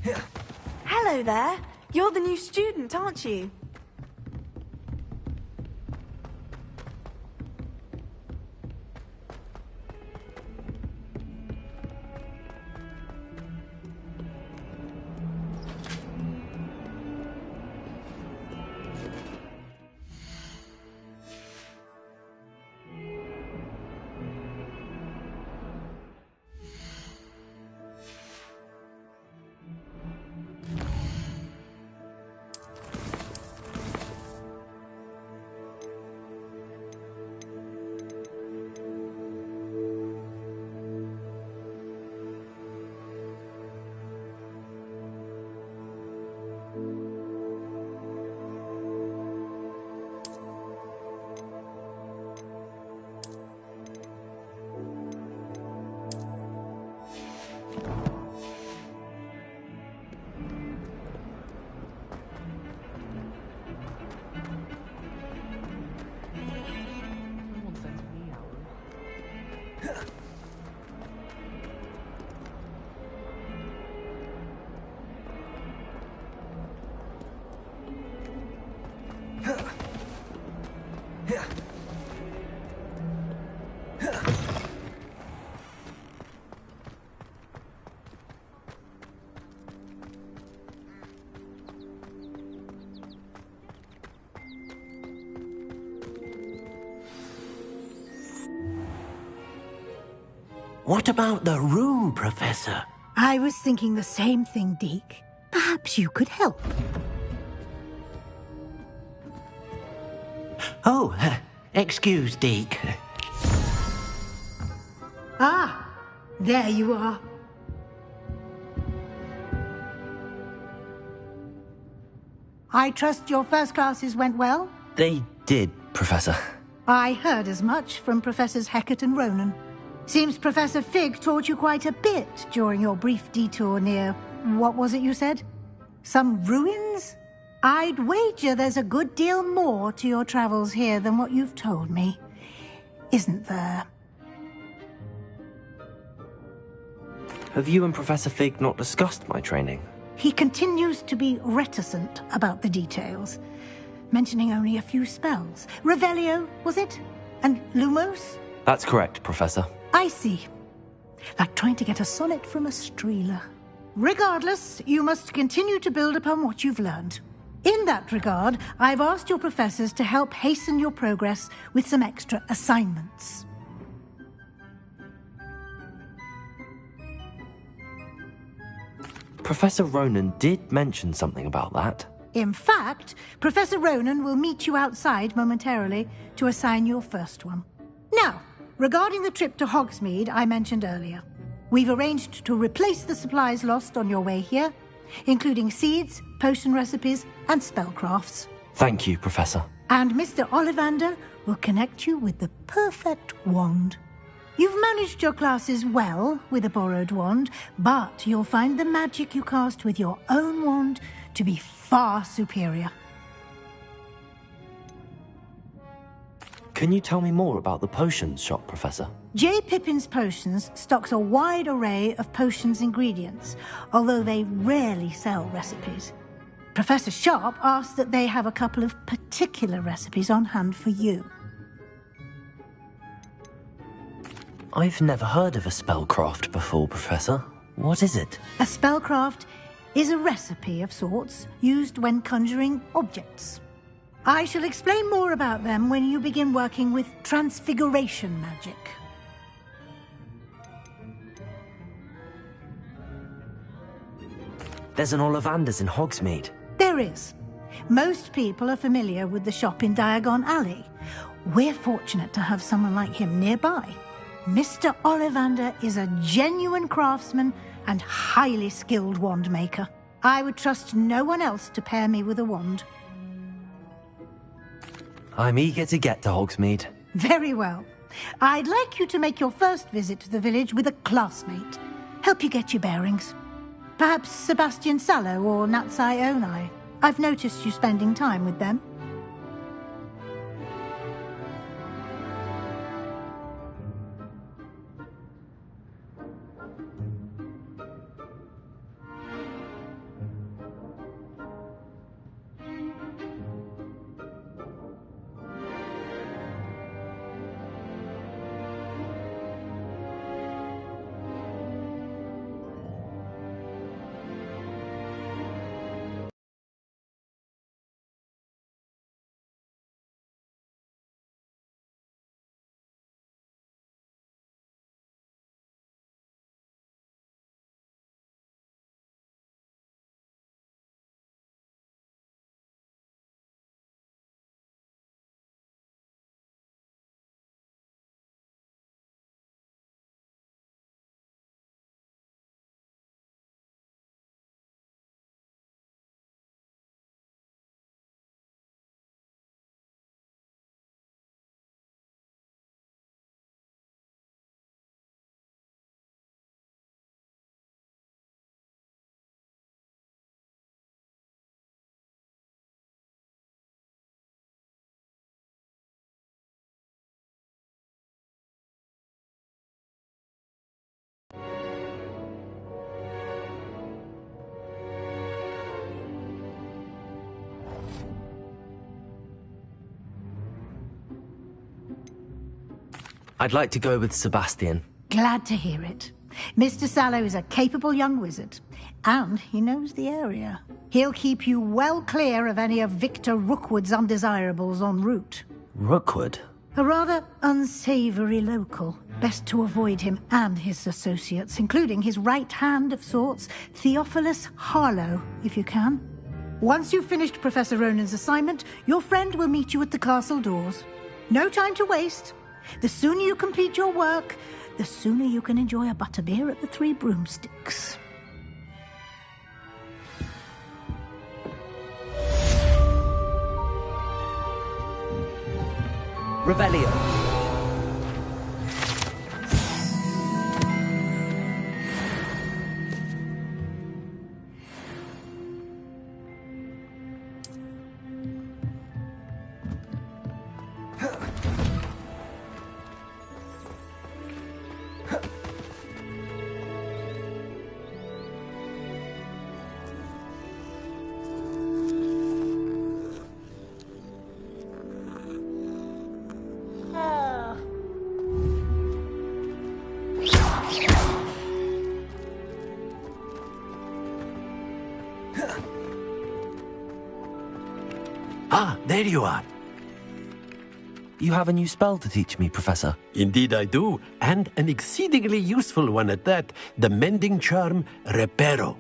Hello there. You're the new student, aren't you? What about the room, Professor? I was thinking the same thing, Deke. Perhaps you could help. Oh, excuse, Deke. Ah, there you are. I trust your first classes went well? They did, Professor. I heard as much from Professors Hecat and Ronan. Seems Professor Fig taught you quite a bit during your brief detour near... what was it you said? Some ruins? I'd wager there's a good deal more to your travels here than what you've told me. Isn't there? Have you and Professor Fig not discussed my training? He continues to be reticent about the details, mentioning only a few spells. Revelio, was it? And Lumos? That's correct, Professor. I see. Like trying to get a sonnet from a streeler. Regardless, you must continue to build upon what you've learned. In that regard, I've asked your professors to help hasten your progress with some extra assignments. Professor Ronan did mention something about that. In fact, Professor Ronan will meet you outside momentarily to assign your first one. Now, regarding the trip to Hogsmeade I mentioned earlier, we've arranged to replace the supplies lost on your way here, including seeds, potion recipes, and spellcrafts. Thank you, Professor. And Mr. Ollivander will connect you with the perfect wand. You've managed your classes well with a borrowed wand, but you'll find the magic you cast with your own wand to be far superior. Can you tell me more about the potions shop, Professor? J. Pippin's Potions stocks a wide array of potions ingredients, although they rarely sell recipes. Professor Sharp asked that they have a couple of particular recipes on hand for you. I've never heard of a spellcraft before, Professor. What is it? A spellcraft is a recipe of sorts used when conjuring objects. I shall explain more about them when you begin working with transfiguration magic. There's an Ollivander's in Hogsmeade. There is. Most people are familiar with the shop in Diagon Alley. We're fortunate to have someone like him nearby. Mr. Ollivander is a genuine craftsman and highly skilled wand maker. I would trust no one else to pair me with a wand. I'm eager to get to Hogsmeade. Very well. I'd like you to make your first visit to the village with a classmate. Help you get your bearings. Perhaps Sebastian Sallow or Natsai Onai. I've noticed you spending time with them. I'd like to go with Sebastian. Glad to hear it. Mr. Sallow is a capable young wizard, and he knows the area. He'll keep you well clear of any of Victor Rookwood's undesirables en route. Rookwood? A rather unsavory local. Best to avoid him and his associates, including his right hand of sorts, Theophilus Harlow, if you can. Once you've finished Professor Ronan's assignment, your friend will meet you at the castle doors. No time to waste. The sooner you complete your work, the sooner you can enjoy a butterbeer at the Three Broomsticks. Revelio. Ah, there you are. You have a new spell to teach me, Professor. Indeed I do, and an exceedingly useful one at that. The mending charm, Reparo.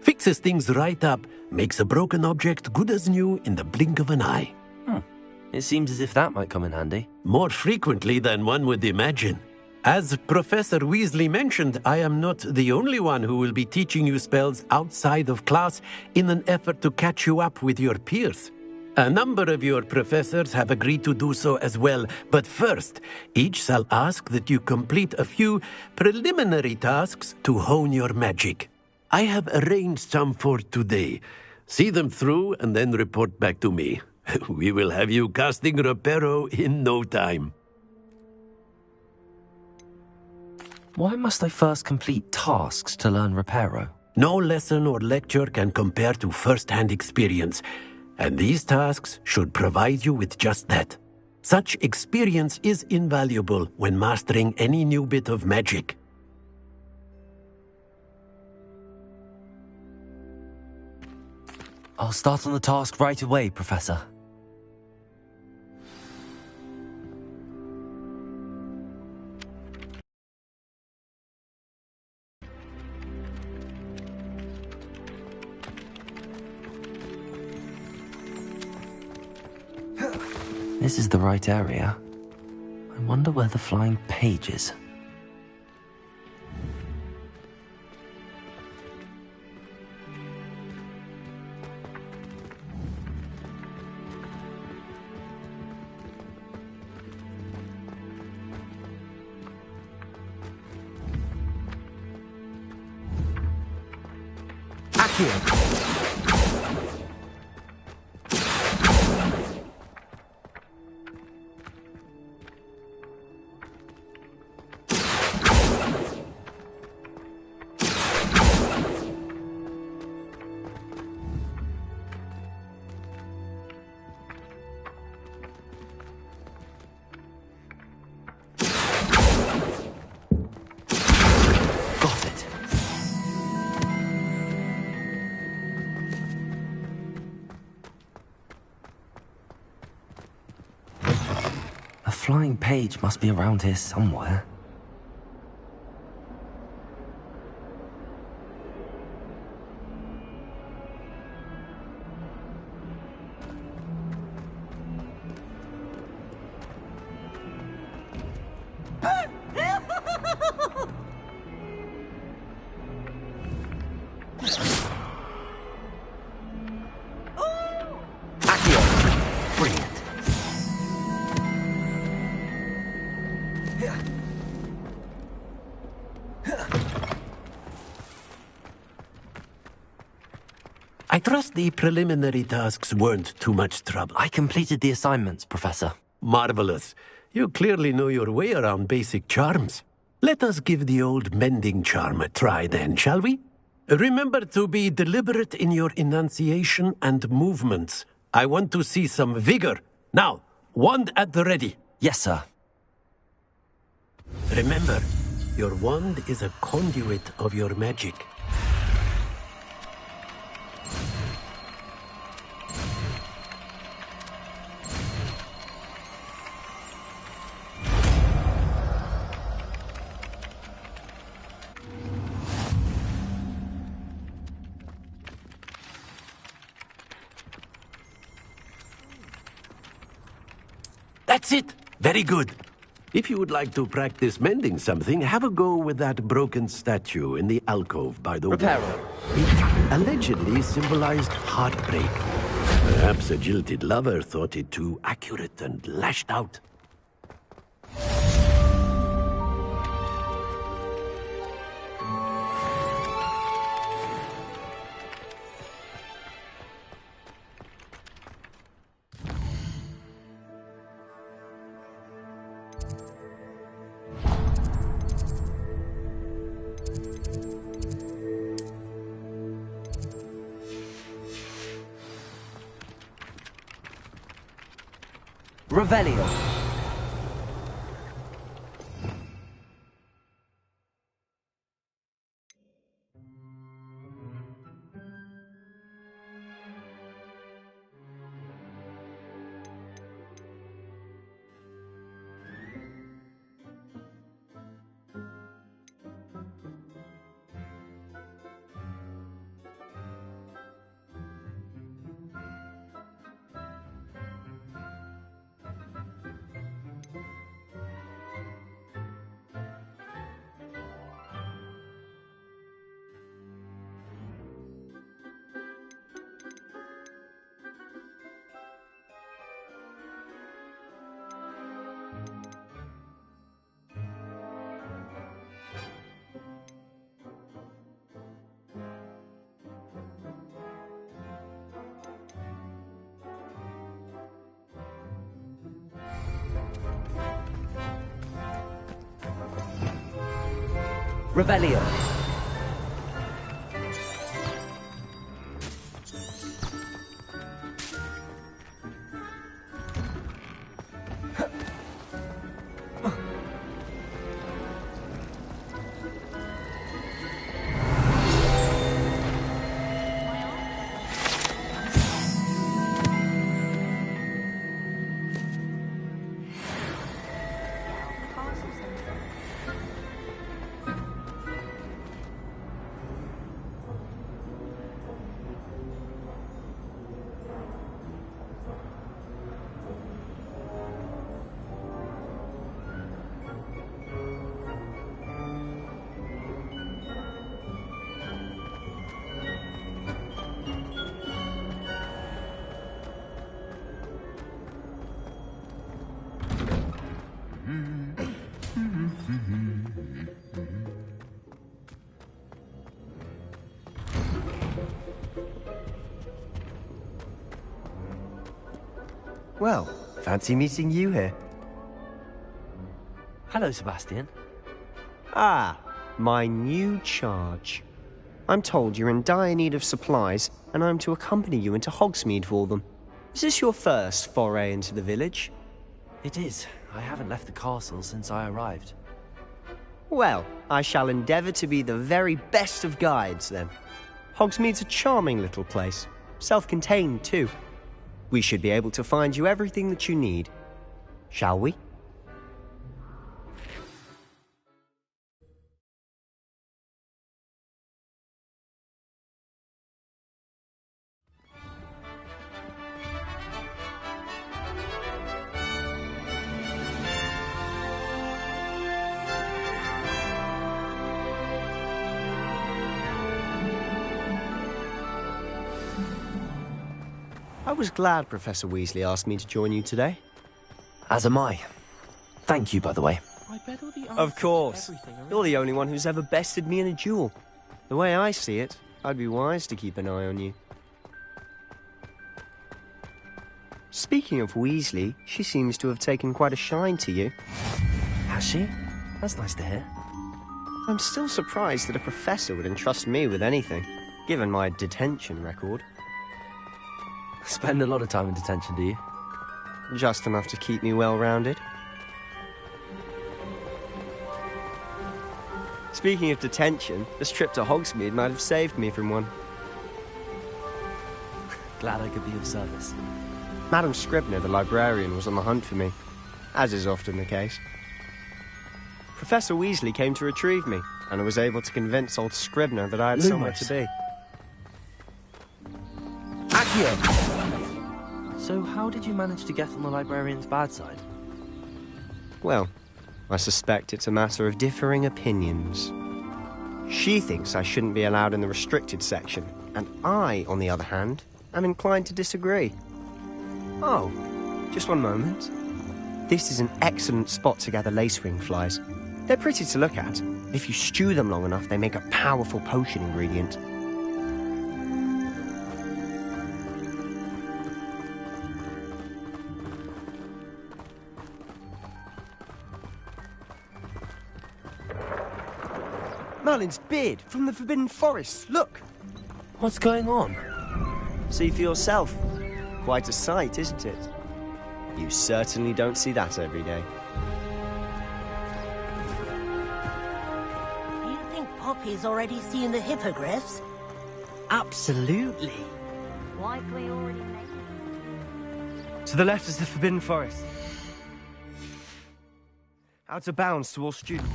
Fixes things right up, makes a broken object good as new in the blink of an eye. It seems as if that might come in handy. More frequently than one would imagine. As Professor Weasley mentioned, I am not the only one who will be teaching you spells outside of class in an effort to catch you up with your peers. A number of your professors have agreed to do so as well, but first, each shall ask that you complete a few preliminary tasks to hone your magic. I have arranged some for today. See them through and then report back to me. We will have you casting Reparo in no time. Why must I first complete tasks to learn Reparo? No lesson or lecture can compare to first-hand experience. And these tasks should provide you with just that. Such experience is invaluable when mastering any new bit of magic. I'll start on the task right away, Professor. This is the right area. I wonder where the flying page is. Accio! Flying page must be around here somewhere. I trust the preliminary tasks weren't too much trouble. I completed the assignments, Professor. Marvelous. You clearly know your way around basic charms. Let us give the old mending charm a try then, shall we? Remember to be deliberate in your enunciation and movements. I want to see some vigor. Now, wand at the ready. Yes, sir. Remember, your wand is a conduit of your magic. That's it! Very good. If you would like to practice mending something, have a go with that broken statue in the alcove by the wall. It allegedly symbolized heartbreak. Perhaps a jilted lover thought it too accurate and lashed out. Revelio. Revelio. Well, fancy meeting you here. Hello, Sebastian. Ah, my new charge. I'm told you're in dire need of supplies, and I'm to accompany you into Hogsmeade for them. Is this your first foray into the village? It is. I haven't left the castle since I arrived. Well, I shall endeavour to be the very best of guides, then. Hogsmeade's a charming little place. Self-contained, too. We should be able to find you everything that you need. Shall we? I was glad Professor Weasley asked me to join you today. As am I. Thank you, by the way. Of course. You're the only one who's ever bested me in a duel. The way I see it, I'd be wise to keep an eye on you. Speaking of Weasley, she seems to have taken quite a shine to you. Has she? That's nice to hear. I'm still surprised that a professor would entrust me with anything, given my detention record. Spend a lot of time in detention, do you? Just enough to keep me well-rounded. Speaking of detention, this trip to Hogsmeade might have saved me from one. Glad I could be of service. Madam Scribner, the librarian, was on the hunt for me, as is often the case. Professor Weasley came to retrieve me, and I was able to convince old Scribner that I had somewhere to be. Accio! So how did you manage to get on the librarian's bad side? Well, I suspect it's a matter of differing opinions. She thinks I shouldn't be allowed in the restricted section, and I, on the other hand, am inclined to disagree. Oh, just one moment. This is an excellent spot to gather lacewing flies. They're pretty to look at. If you stew them long enough, they make a powerful potion ingredient. Merlin's beard from the Forbidden Forest. Look! What's going on? See for yourself. Quite a sight, isn't it? You certainly don't see that every day. Do you think Poppy's already seen the hippogriffs? Absolutely. Likely already made. To the left is the Forbidden Forest. Out of bounds to all students.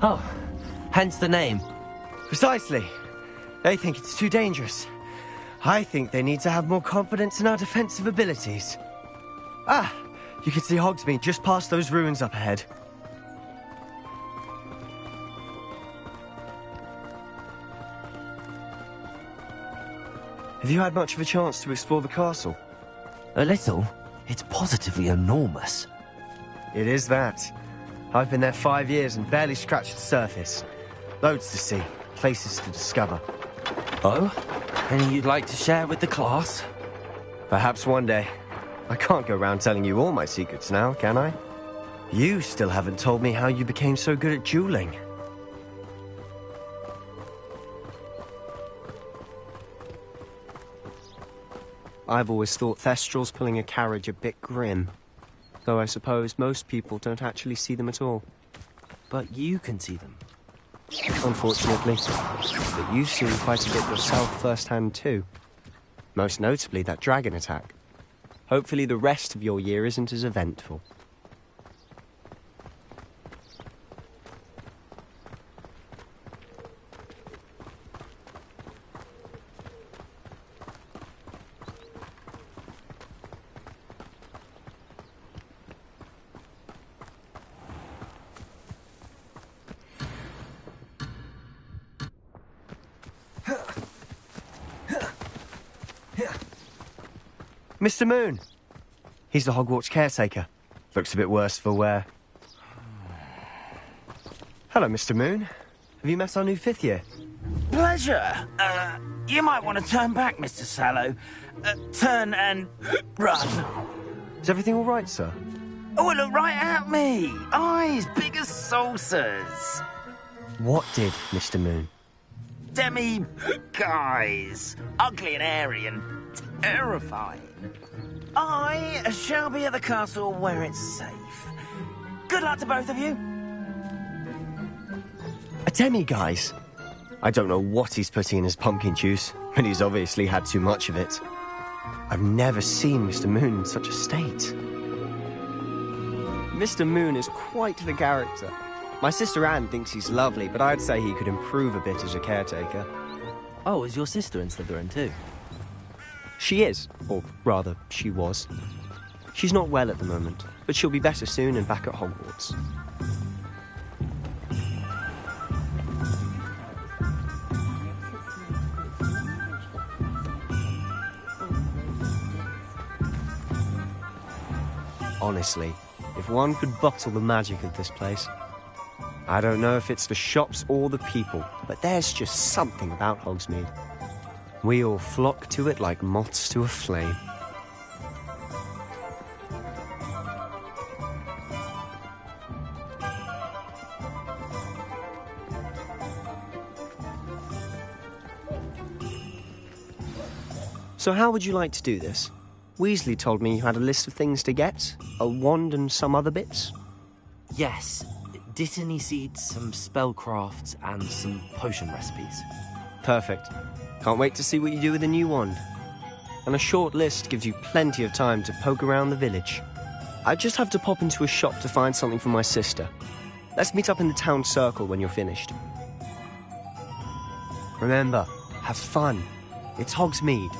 Oh, hence the name. Precisely. They think it's too dangerous. I think they need to have more confidence in our defensive abilities. Ah, you can see Hogsmeade just past those ruins up ahead. Have you had much of a chance to explore the castle? A little. It's positively enormous. It is that. I've been there 5 years and barely scratched the surface. Loads to see, places to discover. Oh? Any you'd like to share with the class? Perhaps one day. I can't go around telling you all my secrets now, can I? You still haven't told me how you became so good at dueling. I've always thought Thestrals pulling a carriage a bit grim. Though I suppose most people don't actually see them at all. But you can see them. Unfortunately. But you've seen quite a bit yourself firsthand too. Most notably that dragon attack. Hopefully the rest of your year isn't as eventful. Mr. Moon. He's the Hogwarts caretaker. Looks a bit worse for wear. Hello, Mr. Moon. Have you met our new 5th year? Pleasure. You might want to turn back, Mr. Sallow. Turn and run. Is everything all right, sir? Oh, look right at me. Eyes big as saucers. What did, Mr. Moon? Guys. Ugly and airy and terrifying. I shall be at the castle where it's safe. Good luck to both of you. A demi-guise? I don't know what he's putting in his pumpkin juice, but he's obviously had too much of it. I've never seen Mr. Moon in such a state. Mr. Moon is quite the character. My sister Anne thinks he's lovely, but I'd say he could improve a bit as a caretaker. Oh, is your sister in Slytherin too? She is, or rather, she was. She's not well at the moment, but she'll be better soon and back at Hogwarts. Honestly, if one could bottle the magic of this place. I don't know if it's the shops or the people, but there's just something about Hogsmeade. We all flock to it like moths to a flame. So how would you like to do this? Weasley told me you had a list of things to get, a wand and some other bits. Yes, Dittany seeds, some spellcrafts, and some potion recipes. Perfect. Can't wait to see what you do with the new wand. And a short list gives you plenty of time to poke around the village. I just have to pop into a shop to find something for my sister. Let's meet up in the town circle when you're finished. Remember, have fun. It's Hogsmeade.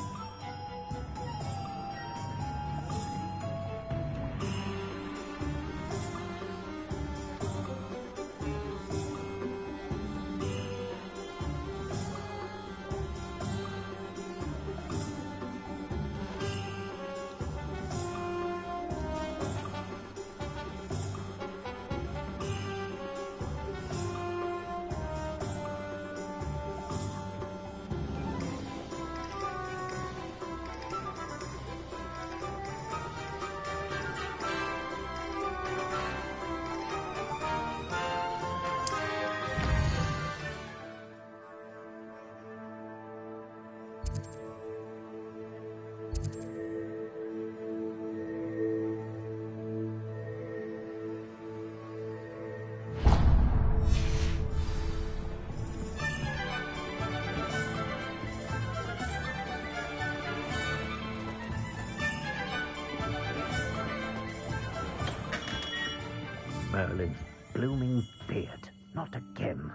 Merlin's blooming beard. Not again.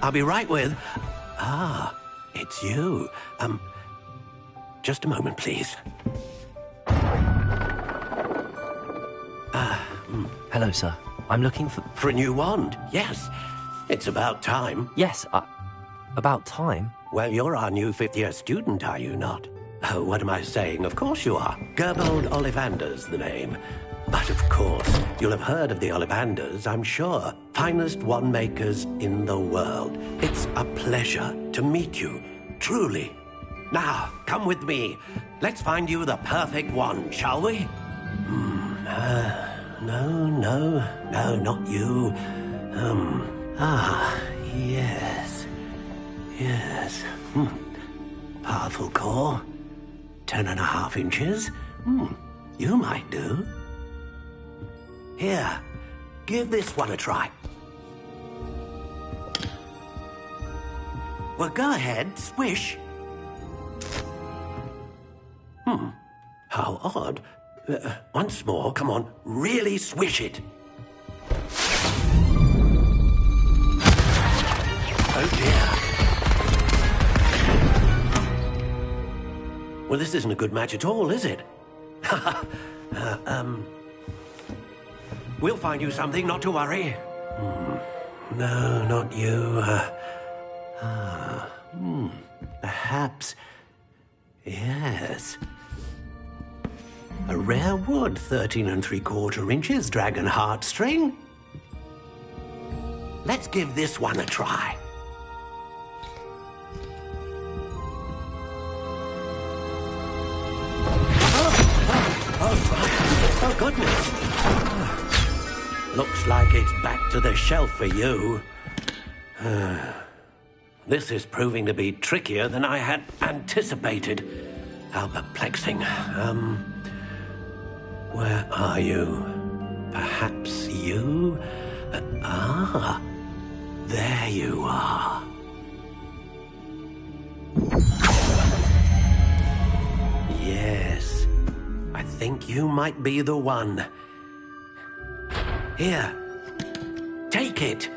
I'll be right with... Ah, it's you. Just a moment, please. Hello, sir. I'm looking for... For a new wand, yes. It's about time. Yes, about time? Well, you're our new fifth-year student, are you not? Oh, what am I saying? Of course you are. Gerbold Ollivander's the name. But of course, you'll have heard of the Ollivanders, I'm sure. Finest wand makers in the world. It's a pleasure to meet you, truly. Now, come with me. Let's find you the perfect wand, shall we? No, not you. Yes. Powerful core. 10.5 inches. You might do. Here, give this one a try. Well, go ahead, swish. How odd. Once more, come on, really swish it. Oh dear. Well, this isn't a good match at all, is it? We'll find you something, not to worry. No, not you. Perhaps... Yes. A rare wood, 13 3/4 inches, dragon heartstring. Let's give this one a try. Oh, goodness. Looks like it's back to the shelf for you. This is proving to be trickier than I had anticipated. How perplexing. Where are you? Perhaps you? There you are. Yes, I think you might be the one. Here, take it.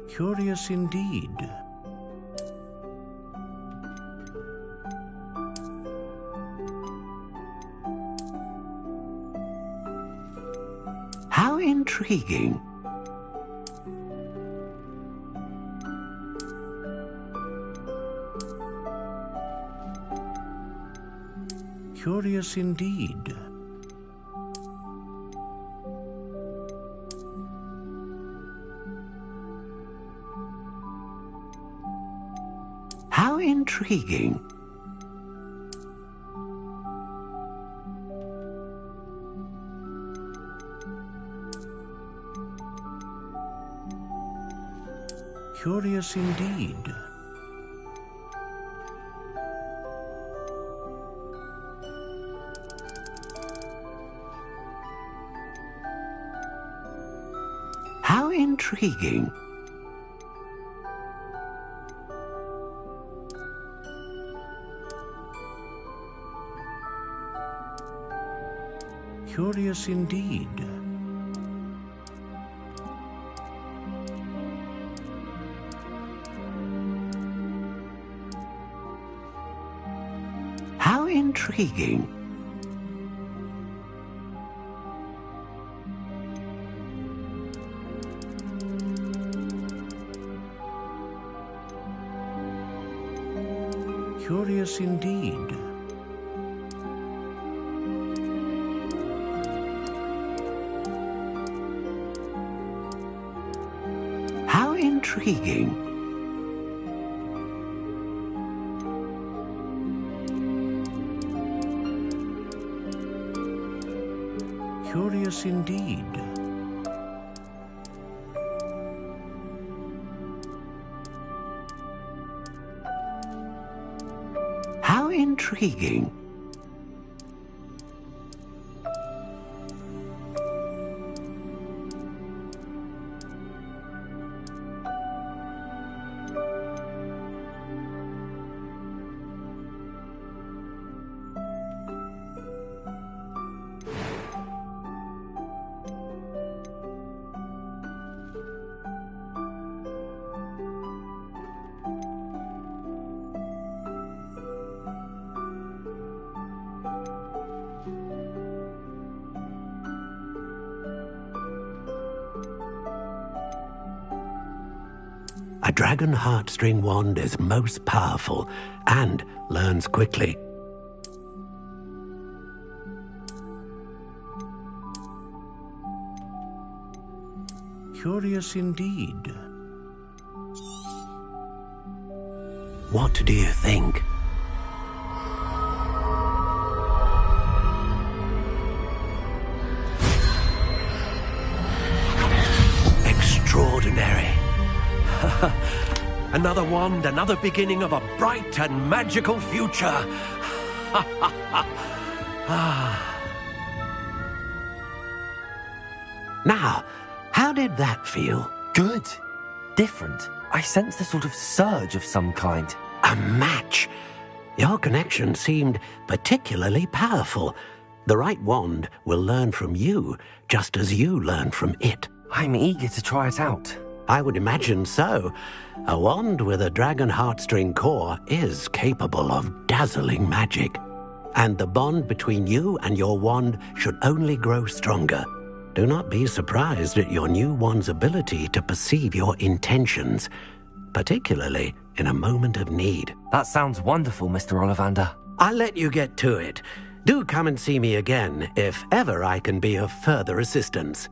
Curious indeed. How intriguing. Curious indeed. How intriguing. Curious indeed. How intriguing. Curious indeed. How intriguing. Curious indeed. How intriguing. Curious indeed. How intriguing. A dragon heartstring wand is most powerful and learns quickly. Curious indeed. What do you think? Extraordinary. Another wand, another beginning of a bright and magical future. Now, how did that feel? Good. Different. I sensed a sort of surge of some kind. A match. Your connection seemed particularly powerful. The right wand will learn from you, just as you learn from it. I'm eager to try it out. I would imagine so. A wand with a dragon heartstring core is capable of dazzling magic. And the bond between you and your wand should only grow stronger. Do not be surprised at your new wand's ability to perceive your intentions, particularly in a moment of need. That sounds wonderful, Mr. Ollivander. I'll let you get to it. Do come and see me again if ever I can be of further assistance.